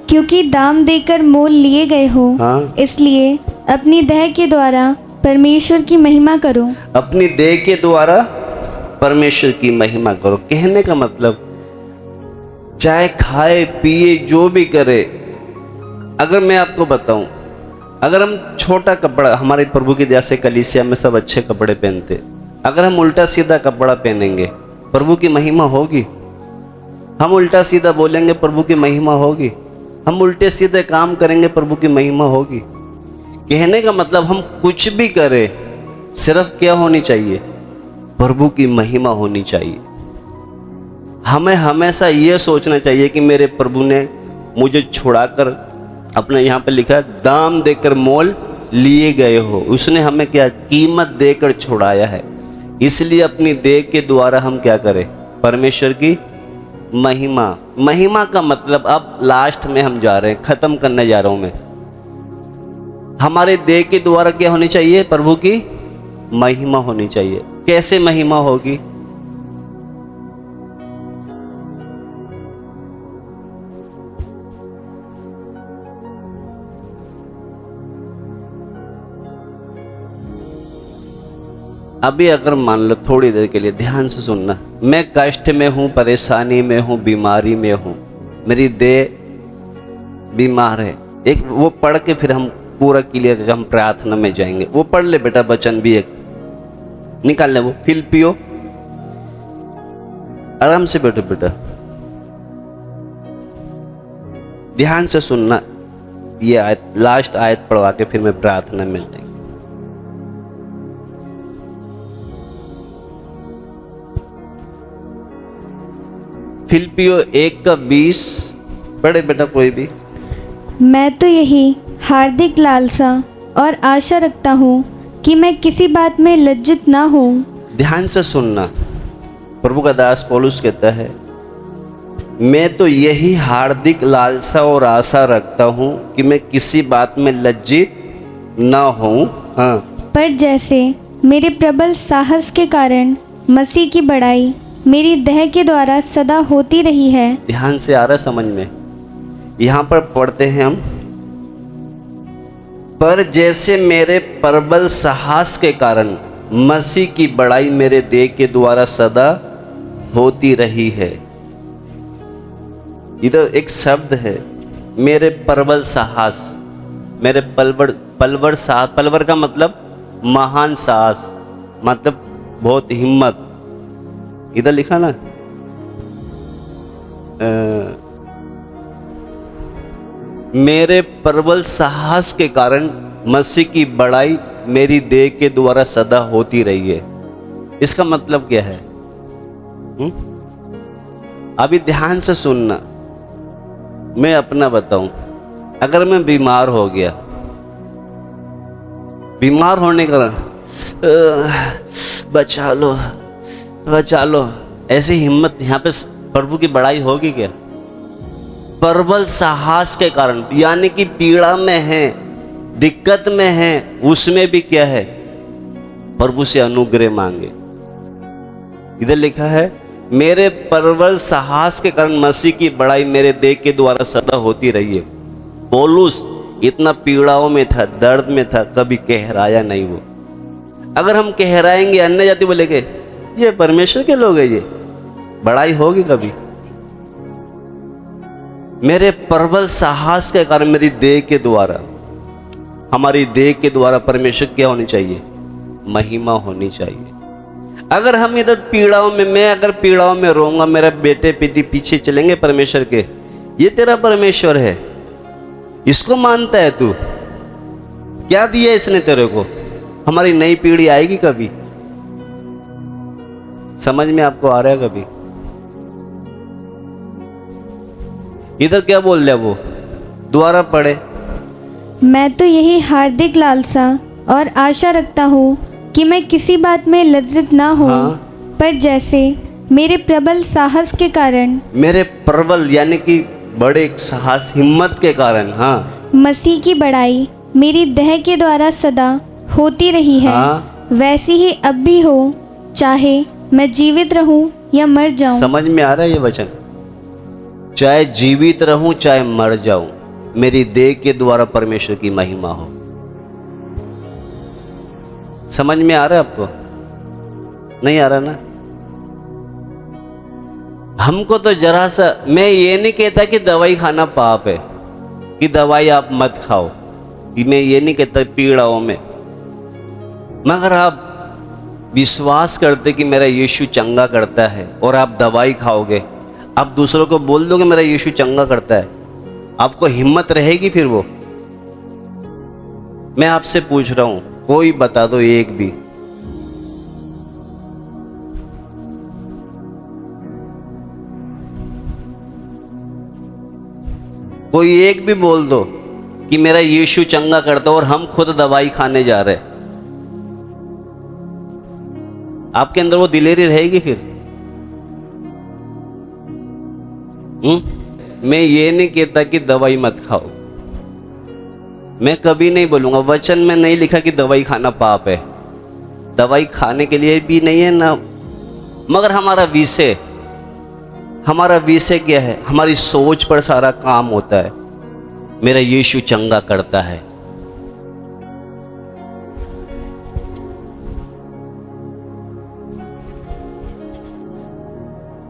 क्योंकि दाम देकर मोल लिए गए हो, इसलिए अपनी देह के द्वारा परमेश्वर की महिमा करो। अपनी देह के द्वारा परमेश्वर की महिमा करो। कहने का मतलब चाहे खाए पिए जो भी करे, अगर मैं आपको बताऊं, अगर हम छोटा कपड़ा, हमारे प्रभु की दया से कलीसिया में सब अच्छे कपड़े पहनते, अगर हम उल्टा सीधा कपड़ा पहनेंगे प्रभु की महिमा होगी? हम उल्टा सीधा बोलेंगे प्रभु की महिमा होगी? हम उल्टे सीधे काम करेंगे प्रभु की महिमा होगी? कहने का मतलब हम कुछ भी करें, सिर्फ क्या होनी चाहिए? प्रभु की महिमा होनी चाहिए। हमें हमेशा यह सोचना चाहिए कि मेरे प्रभु ने मुझे छुड़ाकर, अपने यहाँ पे लिखा है दाम देकर मोल लिए गए हो। उसने हमें क्या? कीमत देकर छुड़ाया है। इसलिए अपनी देह के द्वारा हम क्या करें? परमेश्वर की महिमा। महिमा का मतलब अब लास्ट में हम जा रहे हैं, खत्म करने जा रहा हूं मैं। हमारे देह के द्वारा क्या होनी चाहिए? प्रभु की महिमा होनी चाहिए। कैसे महिमा होगी? अभी अगर मान लो, थोड़ी देर के लिए ध्यान से सुनना, मैं कष्ट में हूं, परेशानी में हूं, बीमारी में हूं, मेरी देह बीमार है। एक वो पढ़ के फिर हम पूरा क्लियर, हम प्रार्थना में जाएंगे। वो पढ़ ले बेटा, वचन भी एक निकाल ले, वो फिलिप्पियों। आराम से बैठो बेटा, ध्यान से सुनना। ये आयत, लास्ट आयत पढ़वा के फिर मैं प्रार्थना में जाएंगे। फिलिप्पियों 1 का 20 पढ़े बेटा कोई भी। मैं तो यही हार्दिक लालसा और आशा रखता हूँ कि मैं किसी बात में लज्जित ना हूँ। ध्यान से सुनना, प्रभु का दास पौलुस कहता है, मैं तो यही हार्दिक लालसा और आशा रखता हूँ कि मैं किसी बात में लज्जित ना हूँ। हाँ, पर जैसे मेरे प्रबल साहस के कारण मसीह की बड़ाई मेरी देह के द्वारा सदा होती रही है। ध्यान से आ रहा समझ में? यहाँ पर पढ़ते हैं हम, पर जैसे मेरे प्रबल साहस के कारण मसीह की बड़ाई मेरे देह के द्वारा सदा होती रही है। इधर एक शब्द है, मेरे प्रबल साहस, मेरे पलवर का मतलब महान साहस, मतलब बहुत हिम्मत। इधर लिखा ना, मेरे प्रबल साहस के कारण मसीह की बड़ाई मेरी देह के द्वारा सदा होती रही है। इसका मतलब क्या है? अभी ध्यान से सुनना, मैं अपना बताऊं। अगर मैं बीमार हो गया, बीमार होने का बचा लो बचा लो, ऐसी हिम्मत यहाँ पे प्रभु की बड़ाई होगी क्या? प्रबल साहस के कारण, यानी कि पीड़ा में है, दिक्कत में है, उसमें भी क्या है? प्रभु से अनुग्रह मांगे। इधर लिखा है, मेरे प्रबल साहस के कारण मसीह की बड़ाई मेरे देह के द्वारा सदा होती रही है। पौलुस इतना पीड़ाओं में था, दर्द में था, कभी कहराया नहीं वो। अगर हम कहराएंगे, अन्य जाति बोलेंगे ये परमेश्वर के लोग हैं, ये बड़ाई होगी कभी? मेरे प्रबल साहस के कारण मेरी देह के द्वारा, हमारी देह के द्वारा परमेश्वर क्या होनी चाहिए? महिमा होनी चाहिए। अगर हम इधर पीड़ाओं में, मैं अगर पीड़ाओं में रोऊंगा, मेरा बेटे बेटी पीछे चलेंगे परमेश्वर के, ये तेरा परमेश्वर है, इसको मानता है तू? क्या दिया इसने तेरे को? हमारी नई पीढ़ी आएगी कभी? समझ में आपको आ रहा है कभी? इधर क्या बोल रहा वो? दोबारा पढ़े। मैं तो यही हार्दिक लालसा और आशा रखता हूँ कि मैं किसी बात में लज्जित ना हूँ। हाँ। पर जैसे मेरे प्रबल साहस के कारण, मेरे प्रबल यानी कि बड़े साहस, हिम्मत के कारण, हाँ, मसीह की बड़ाई मेरी देह के द्वारा सदा होती रही है, हाँ। वैसी ही अब भी हो, चाहे मैं जीवित रहूं या मर जाऊं। समझ में आ रहा है ये वचन? चाहे जीवित रहूं चाहे मर जाऊं, मेरी देह के द्वारा परमेश्वर की महिमा हो। समझ में आ रहा है आपको? नहीं आ रहा ना? हमको तो जरा सा, मैं ये नहीं कहता कि दवाई खाना पाप है, कि दवाई आप मत खाओ, मैं ये नहीं कहता पीड़ाओं में, मगर आप विश्वास करते कि मेरा यीशु चंगा करता है और आप दवाई खाओगे, आप दूसरों को बोल दोगे मेरा यीशु चंगा करता है, आपको हिम्मत रहेगी फिर वो? मैं आपसे पूछ रहा हूं, कोई बता दो एक भी। कोई एक भी बोल दो कि मेरा यीशु चंगा करता, और हम खुद दवाई खाने जा रहे। आपके अंदर वो दिलेरी रहेगी फिर? मैं ये नहीं कहता कि दवाई मत खाओ, मैं कभी नहीं बोलूंगा, वचन में नहीं लिखा कि दवाई खाना पाप है, दवाई खाने के लिए भी नहीं है ना, मगर हमारा विषय क्या है? हमारी सोच पर सारा काम होता है। मेरा यीशु चंगा करता है।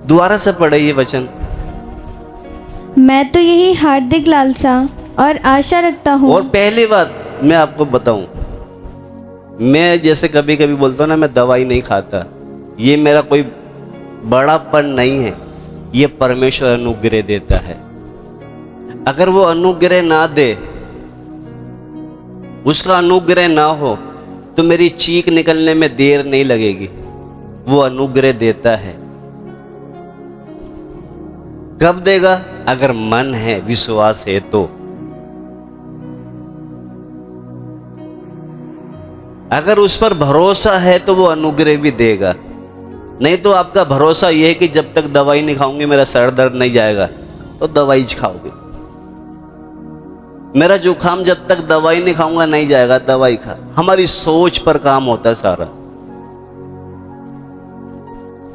दोबारा से पढ़े ये वचन। मैं तो यही हार्दिक लालसा और आशा रखता हूँ। और पहली बात मैं आपको बताऊं, मैं जैसे कभी कभी बोलता हूं ना, मैं दवाई नहीं खाता, ये मेरा कोई बड़ापन नहीं है, ये परमेश्वर अनुग्रह देता है। अगर वो अनुग्रह ना दे, उसका अनुग्रह ना हो, तो मेरी चीख निकलने में देर नहीं लगेगी। वो अनुग्रह देता है। कब देगा? अगर मन है, विश्वास है तो। अगर उस पर भरोसा है तो वो अनुग्रह भी देगा। नहीं तो आपका भरोसा ये है कि जब तक दवाई नहीं खाऊंगी मेरा सर दर्द नहीं जाएगा, तो दवाई खाओगे। मेरा जुकाम जब तक दवाई नहीं खाऊंगा नहीं जाएगा, दवाई खा। हमारी सोच पर काम होता है सारा।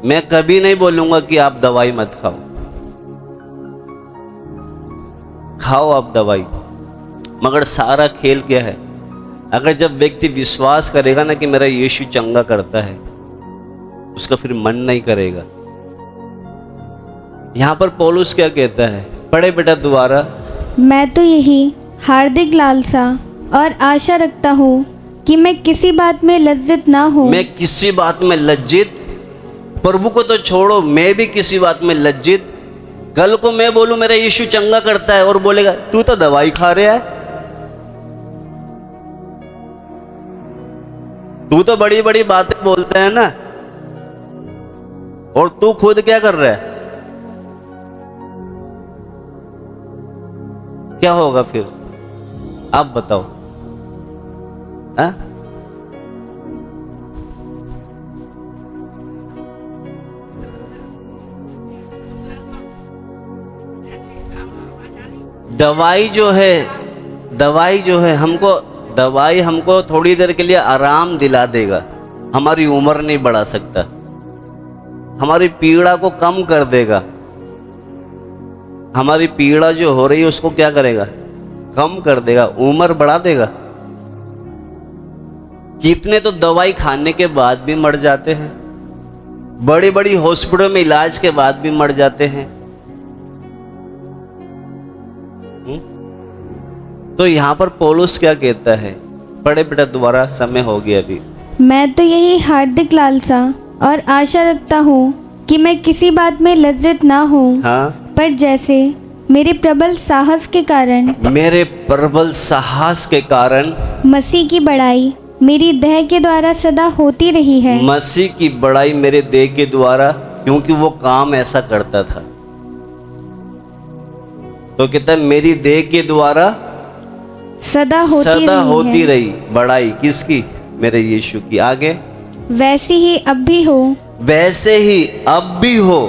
मैं कभी नहीं बोलूंगा कि आप दवाई मत खाओ, खाओ आप दवाई, मगर सारा खेल क्या है? अगर जब व्यक्ति विश्वास करेगा ना कि मेरा यीशु चंगा करता है, उसका फिर मन नहीं करेगा। यहां पर पौलुस क्या कहता है, पढ़े बेटा दोबारा। मैं तो यही हार्दिक लालसा और आशा रखता हूँ कि मैं किसी बात में लज्जित ना हूँ। मैं किसी बात में लज्जित, प्रभु को तो छोड़ो, मैं भी किसी बात में लज्जित। कल को मैं बोलूं मेरा यीशु चंगा करता है और बोलेगा तू तो दवाई खा रहा है, तू तो बड़ी बड़ी बातें बोलता है ना, और तू खुद क्या कर रहा है? क्या होगा फिर? आप बताओ। हाँ? दवाई जो है हमको थोड़ी देर के लिए आराम दिला देगा, हमारी उम्र नहीं बढ़ा सकता, हमारी पीड़ा को कम कर देगा। हमारी पीड़ा जो हो रही है उसको क्या करेगा? कम कर देगा, उम्र बढ़ा देगा। कितने तो दवाई खाने के बाद भी मर जाते हैं, बड़ी बड़ी हॉस्पिटल में इलाज के बाद भी मर जाते हैं। तो यहां पर पौलुस क्या कहता है? पढ़े बेटा दोबारा, समय हो गया अभी। मैं तो यही हार्दिक लालसा और आशा रखता हूँ कि मैं किसी बात में लज्जित ना हूँ। हाँ? पर जैसे मेरे प्रबल साहस के कारण मसीह की बड़ाई मेरी देह के द्वारा सदा होती रही है। मसीह की बड़ाई मेरे देह के द्वारा, क्योंकि वो काम ऐसा करता था। तो कहता है मेरी देह के द्वारा सदा होती रही बड़ाई। किसकी? मेरे यीशु की। आगे, वैसे ही अब भी हो,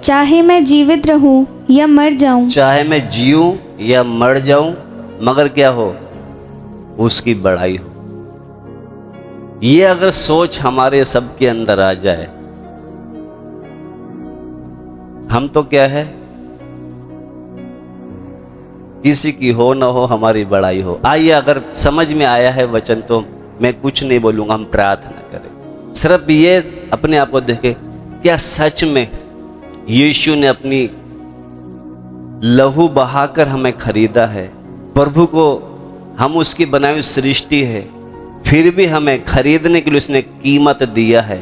चाहे मैं जीवित रहूं या मर जाऊं, चाहे मैं जीऊं या मर जाऊं, मगर क्या हो? उसकी बड़ाई हो। ये अगर सोच हमारे सबके अंदर आ जाए, हम तो क्या है, किसी की हो ना हो हमारी बड़ाई हो। आइए, अगर समझ में आया है वचन तो मैं कुछ नहीं बोलूंगा, हम प्रार्थना करें। सिर्फ ये अपने आप को देखें, क्या सच में यीशु ने अपनी लहू बहाकर हमें खरीदा है? प्रभु को, हम उसकी बनाई हुई सृष्टि है, फिर भी हमें खरीदने के लिए उसने कीमत दिया है,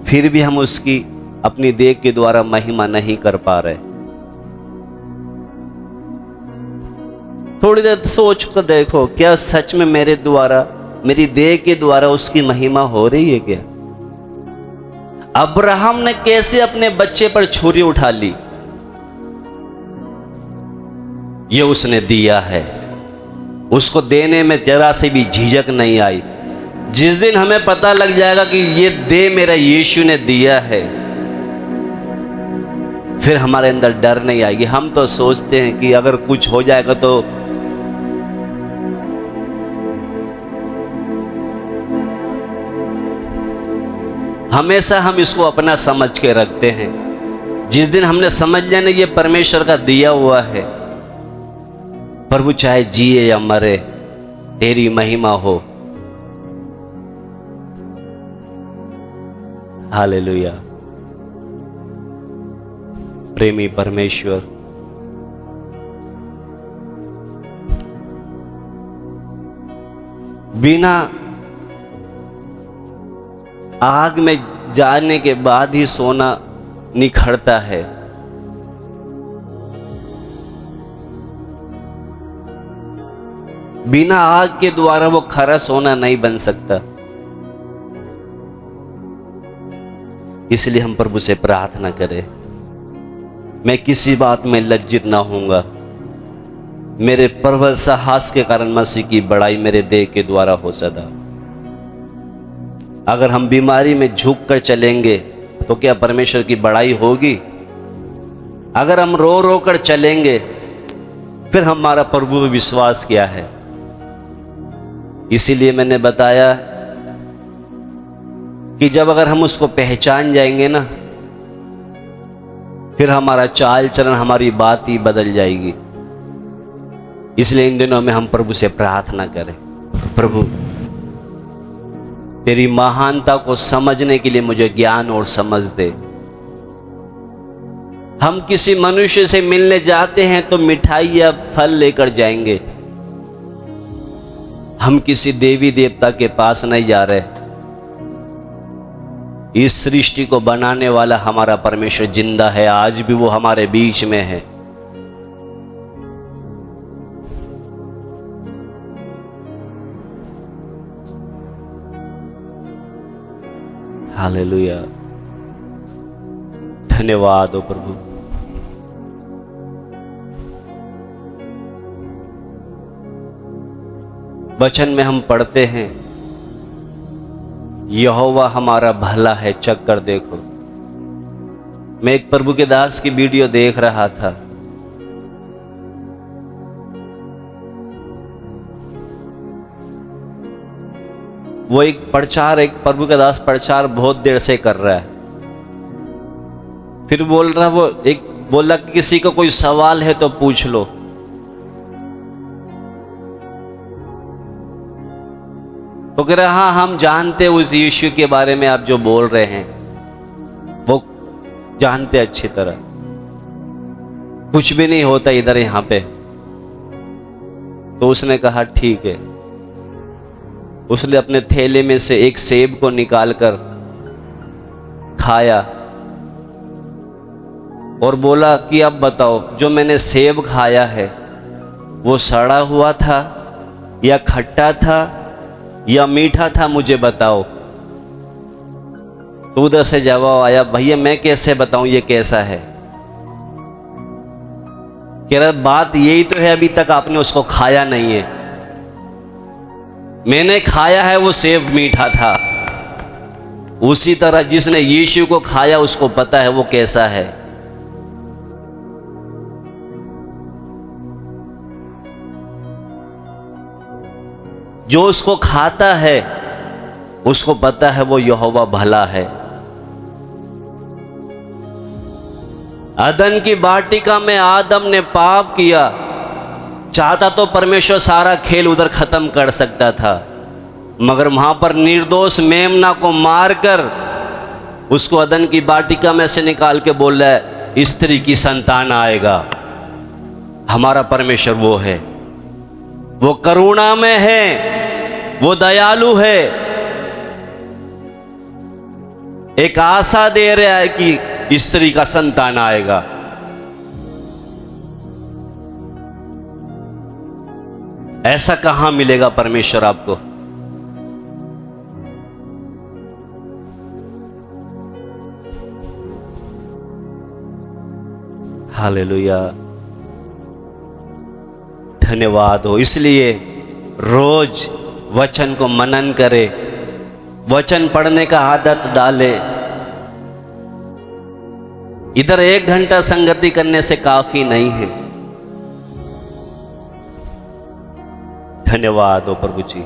फिर भी हम उसकी अपनी देह के द्वारा महिमा नहीं कर पा रहे। थोड़ी देर सोच कर देखो, क्या सच में मेरे द्वारा, मेरी देह के द्वारा उसकी महिमा हो रही है क्या? अब्राहम ने कैसे अपने बच्चे पर छुरी उठा ली? ये उसने दिया है, उसको देने में जरा से भी झिझक नहीं आई। जिस दिन हमें पता लग जाएगा कि ये देह मेरा यीशु ने दिया है, फिर हमारे अंदर डर नहीं आएगी। हम तो सोचते हैं कि अगर कुछ हो जाएगा तो हमेशा हम इसको अपना समझ के रखते हैं। जिस दिन हमने समझ लिया ना ये परमेश्वर का दिया हुआ है, प्रभु चाहे जिए या मरे तेरी महिमा हो। हालेलुया। प्रेमी परमेश्वर, बिना आग में जाने के बाद ही सोना निखरता है। बिना आग के द्वारा वो खरा सोना नहीं बन सकता। इसलिए हम प्रभु से प्रार्थना करें, मैं किसी बात में लज्जित ना होऊंगा, मेरे प्रबल साहस के कारण मसीह की बड़ाई मेरे देह के द्वारा हो सदा। अगर हम बीमारी में झुक कर चलेंगे तो क्या परमेश्वर की बड़ाई होगी? अगर हम रो रो कर चलेंगे फिर हमारा प्रभु में विश्वास क्या है? इसीलिए मैंने बताया कि जब अगर हम उसको पहचान जाएंगे ना, फिर हमारा चाल चलन, हमारी बात ही बदल जाएगी। इसलिए इन दिनों में हम प्रभु से प्रार्थना करें, प्रभु तेरी महानता को समझने के लिए मुझे ज्ञान और समझ दे। हम किसी मनुष्य से मिलने जाते हैं तो मिठाई या फल लेकर जाएंगे, हम किसी देवी देवता के पास नहीं जा रहे। इस सृष्टि को बनाने वाला हमारा परमेश्वर जिंदा है, आज भी वो हमारे बीच में है। हालेलुया, धन्यवाद हो प्रभु। वचन में हम पढ़ते हैं यहोवा हमारा भला है, चख कर देखो। मैं एक प्रभु के दास की वीडियो देख रहा था। वो एक प्रभु का दास प्रचार बहुत देर से कर रहा है। फिर बोला कि किसी को कोई सवाल है तो पूछ लो। तो कह रहा हाँ, हम जानते उस यीशु के बारे में आप जो बोल रहे हैं, वो जानते अच्छी तरह। कुछ भी नहीं होता इधर यहां पे। तो उसने कहा ठीक है। उसने अपने थैले में से एक सेब को निकालकर खाया और बोला कि अब बताओ, जो मैंने सेब खाया है वो सड़ा हुआ था या खट्टा था या मीठा था, मुझे बताओ। तो उधर से जवाब आया, भैया मैं कैसे बताऊं ये कैसा है? कह रहा बात यही तो है, अभी तक आपने उसको खाया नहीं है। मैंने खाया है, वो सेब मीठा था। उसी तरह जिसने यीशु को खाया उसको पता है वो कैसा है। जो उसको खाता है उसको पता है वो यहोवा भला है। अदन की वाटिका में आदम ने पाप किया, चाहता तो परमेश्वर सारा खेल उधर खत्म कर सकता था, मगर वहां पर निर्दोष मेमना को मारकर उसको अदन की वाटिका में से निकाल के बोल रहा है स्त्री की संतान आएगा। हमारा परमेश्वर वो है, वो करुणा में है, वो दयालु है। एक आशा दे रहा है कि स्त्री का संतान आएगा। ऐसा कहां मिलेगा परमेश्वर आपको? हालेलुया, धन्यवाद हो। इसलिए रोज वचन को मनन करे, वचन पढ़ने का आदत डाले। इधर 1 घंटा संगति करने से काफी नहीं है। धन्यवाद हो प्रभु जी।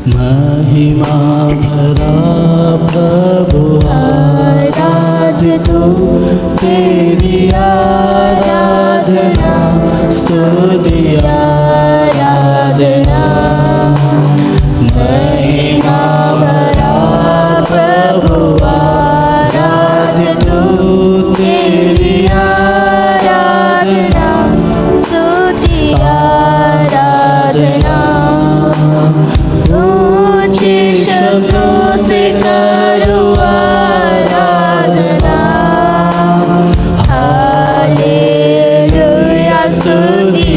महिमा भरा प्रभु आराध्य तू, तेरी आराधना स्तुति आराधना। महिमा भरा प्रभु आराध्य तू, तेरी आराधना स्तुति आराधना। ऊंचे शब्दों से करो आराधना। हालेलुया स्तुति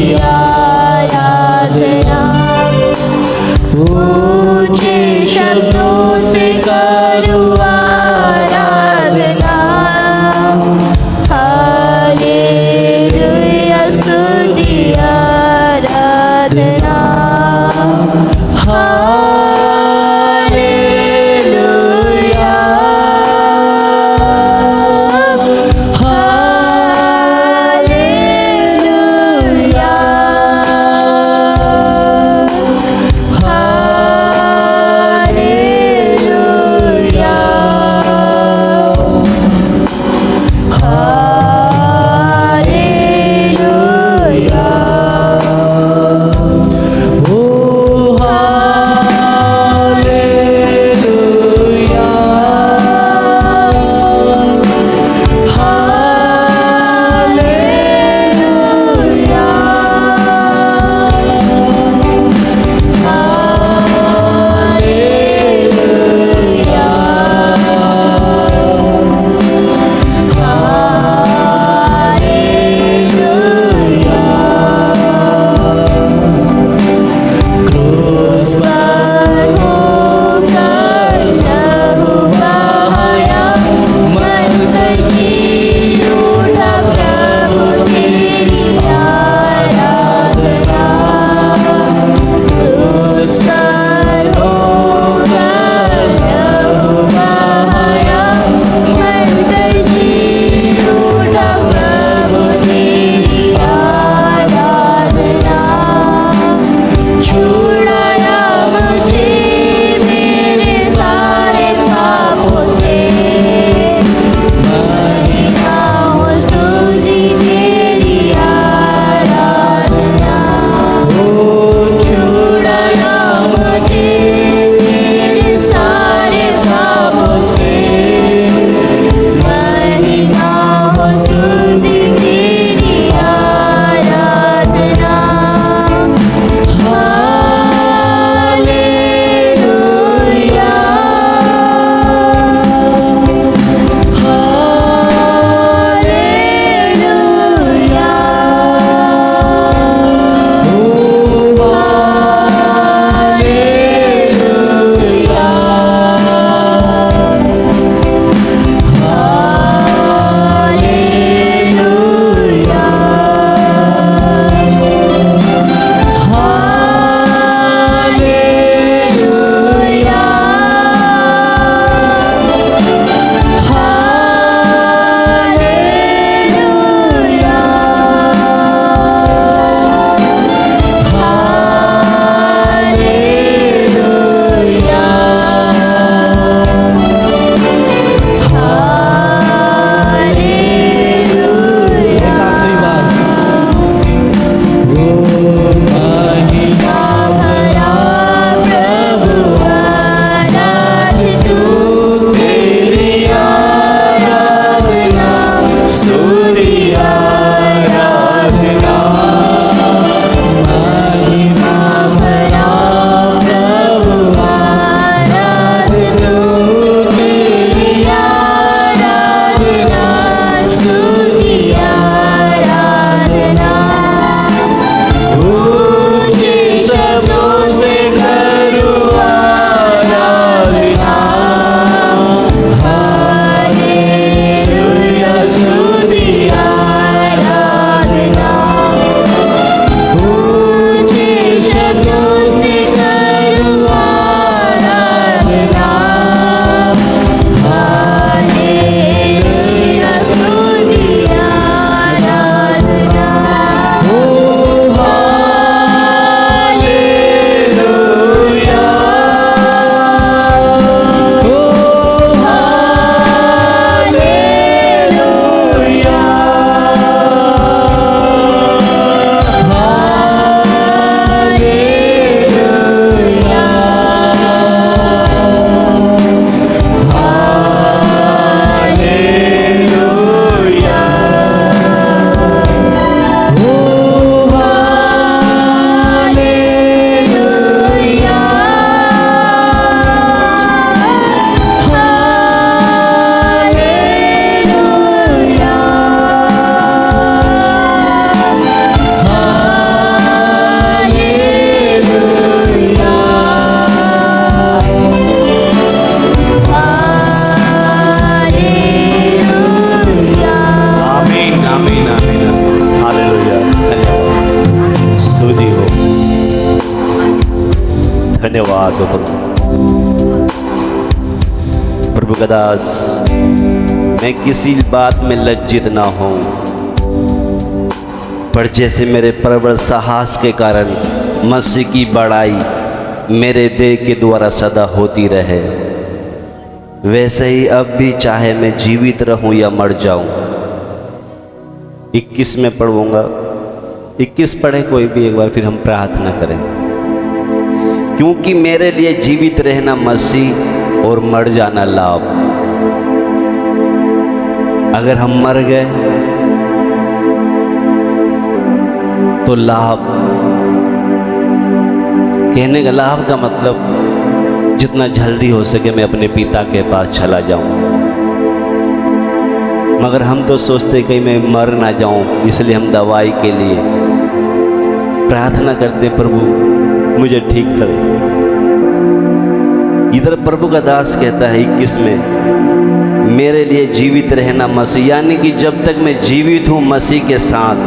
धन्यवाद हो प्रभु। प्रभु का दास, मैं किसी बात में लज्जित ना हूं, पर जैसे मेरे प्रबल साहस के कारण मसीह की बड़ाई मेरे देह के द्वारा सदा होती रहे, वैसे ही अब भी चाहे मैं जीवित रहूं या मर जाऊं। 21 में पढ़ूंगा, 21 पढ़े कोई भी एक बार, फिर हम प्रार्थना करें। क्योंकि मेरे लिए जीवित रहना मसीह और मर जाना लाभ। अगर हम मर गए तो लाभ, कहने का लाभ का मतलब जितना जल्दी हो सके मैं अपने पिता के पास चला जाऊं। मगर हम तो सोचते कहीं मैं मर ना जाऊं, इसलिए हम दवाई के लिए प्रार्थना करते, प्रभु मुझे ठीक कर। इधर प्रभु का दास कहता है 21 में, मेरे लिए जीवित रहना मसीह, यानी कि जब तक मैं जीवित हूं मसीह के साथ,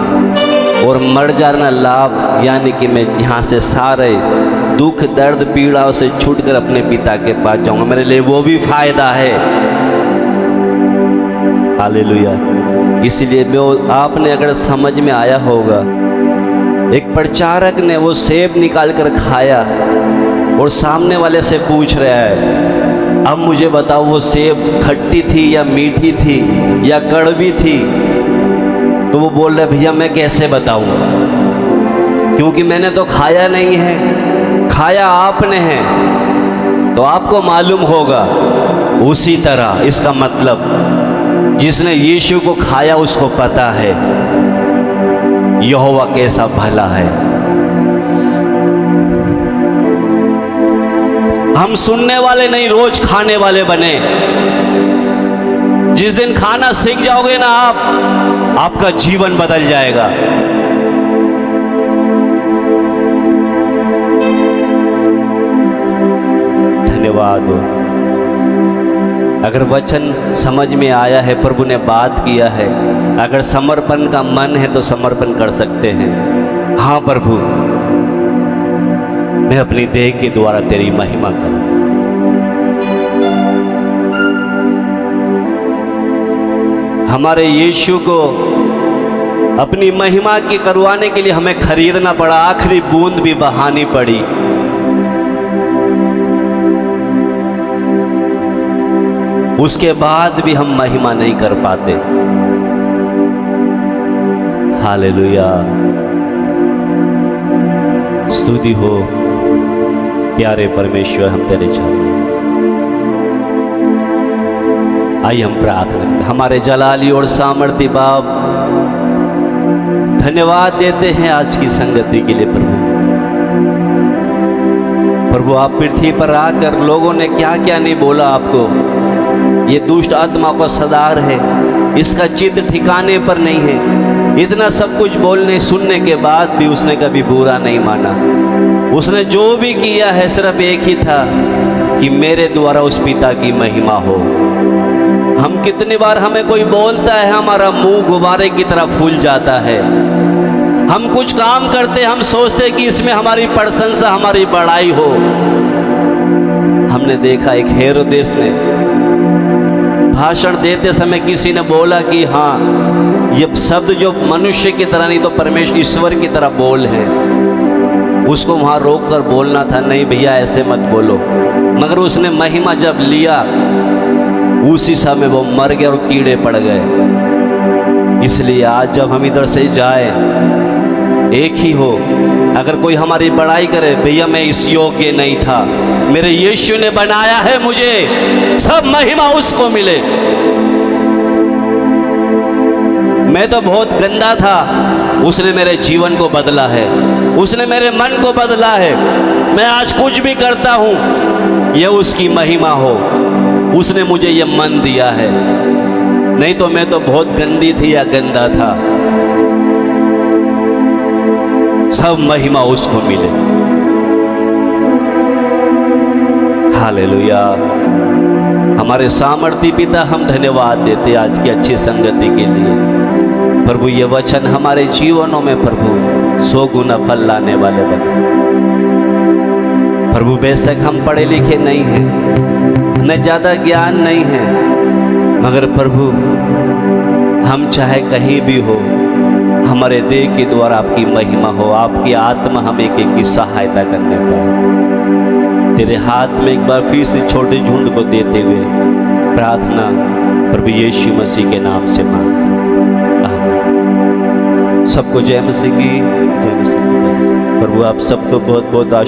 और मर जाना लाभ, यानी कि मैं यहाँ से सारे दुख दर्द पीड़ाओं से छूटकर अपने पिता के पास जाऊंगा, मेरे लिए वो भी फायदा है। हालेलुया। इसलिए वो आपने अगर समझ में आया होगा, एक प्रचारक ने वो सेब निकाल कर खाया और सामने वाले से पूछ रहा है, अब मुझे बताओ वो सेब खट्टी थी या मीठी थी या कड़वी थी? तो वो बोल रहा है, भैया मैं कैसे बताऊं, क्योंकि मैंने तो खाया नहीं है, खाया आपने है तो आपको मालूम होगा। उसी तरह इसका मतलब जिसने यीशु को खाया उसको पता है यहोवा कैसा भला है। हम सुनने वाले नहीं, रोज खाने वाले बने। जिस दिन खाना सीख जाओगे ना आप, आपका जीवन बदल जाएगा। धन्यवाद हो। अगर वचन समझ में आया है, प्रभु ने बात किया है, अगर समर्पण का मन है तो समर्पण कर सकते हैं। हाँ प्रभु, मैं अपनी देह के द्वारा तेरी महिमा करूं। हमारे यीशु को अपनी महिमा की करवाने के लिए हमें खरीदना पड़ा, आखिरी बूंद भी बहानी पड़ी। उसके बाद भी हम महिमा नहीं कर पाते। हालेलुया। स्तुति हो प्यारे परमेश्वर, हम तेरे चाहते हैं। आइए हम प्रार्थना करें। हमारे जलाली और सामर्थी बाप, धन्यवाद देते हैं आज की संगति के लिए। प्रभु आप पृथ्वी पर आकर लोगों ने क्या क्या नहीं बोला आपको, ये दुष्ट आत्मा को सदार है, इसका चित्त ठिकाने पर नहीं है, इतना सब कुछ बोलने सुनने के बाद भी उसने कभी बुरा नहीं माना। उसने जो भी किया है सिर्फ एक ही था कि मेरे द्वारा उस पिता की महिमा हो। हम कितनी बार हमें कोई बोलता है, हमारा मुंह गुब्बारे की तरह फूल जाता है। हम कुछ काम करते, हम सोचते कि इसमें हमारी प्रशंसा, हमारी बड़ाई हो। हमने देखा एक हेरोदेस ने भाषण देते समय किसी ने बोला कि हाँ ये शब्द जो मनुष्य की तरह नहीं तो परमेश्वर ईश्वर की तरह बोल है। उसको वहाँ रोक कर बोलना था, नहीं भैया ऐसे मत बोलो। मगर उसने महिमा जब लिया उसी समय वो मर गया और कीड़े पड़ गए। इसलिए आज जब हम इधर से जाए एक ही हो, अगर कोई हमारी बड़ाई करे, भैया मैं इस योग्य नहीं था, मेरे यीशु ने बनाया है मुझे, सब महिमा उसको मिले। मैं तो बहुत गंदा था, उसने मेरे जीवन को बदला है, उसने मेरे मन को बदला है। मैं आज कुछ भी करता हूं ये उसकी महिमा हो, उसने मुझे ये मन दिया है। नहीं तो मैं तो बहुत गंदी थी या गंदा था। सब महिमा उसको मिले। हालेलुया। हमारे सामर्थी पिता, हम धन्यवाद देते आज की अच्छी संगति के लिए। प्रभु ये वचन हमारे जीवनों में प्रभु 100 गुना फल लाने वाले बने। प्रभु बेशक हम पढ़े लिखे नहीं हैं, हमें ज़्यादा ज्ञान नहीं है, मगर प्रभु हम चाहे कहीं भी हो, हमारे देह के द्वारा आपकी महिमा हो, आपकी आत्मा हम एक एक की सहायता करने पाए। तेरे हाथ में एक बार फिर से छोटे झुंड को देते हुए प्रार्थना प्रभु यीशु मसीह के नाम से मांगते। आमीन। सबको जय मसीह की, जय मसीह की, जय मसीह। प्रभु आप सबको बहुत बहुत आशीर्वाद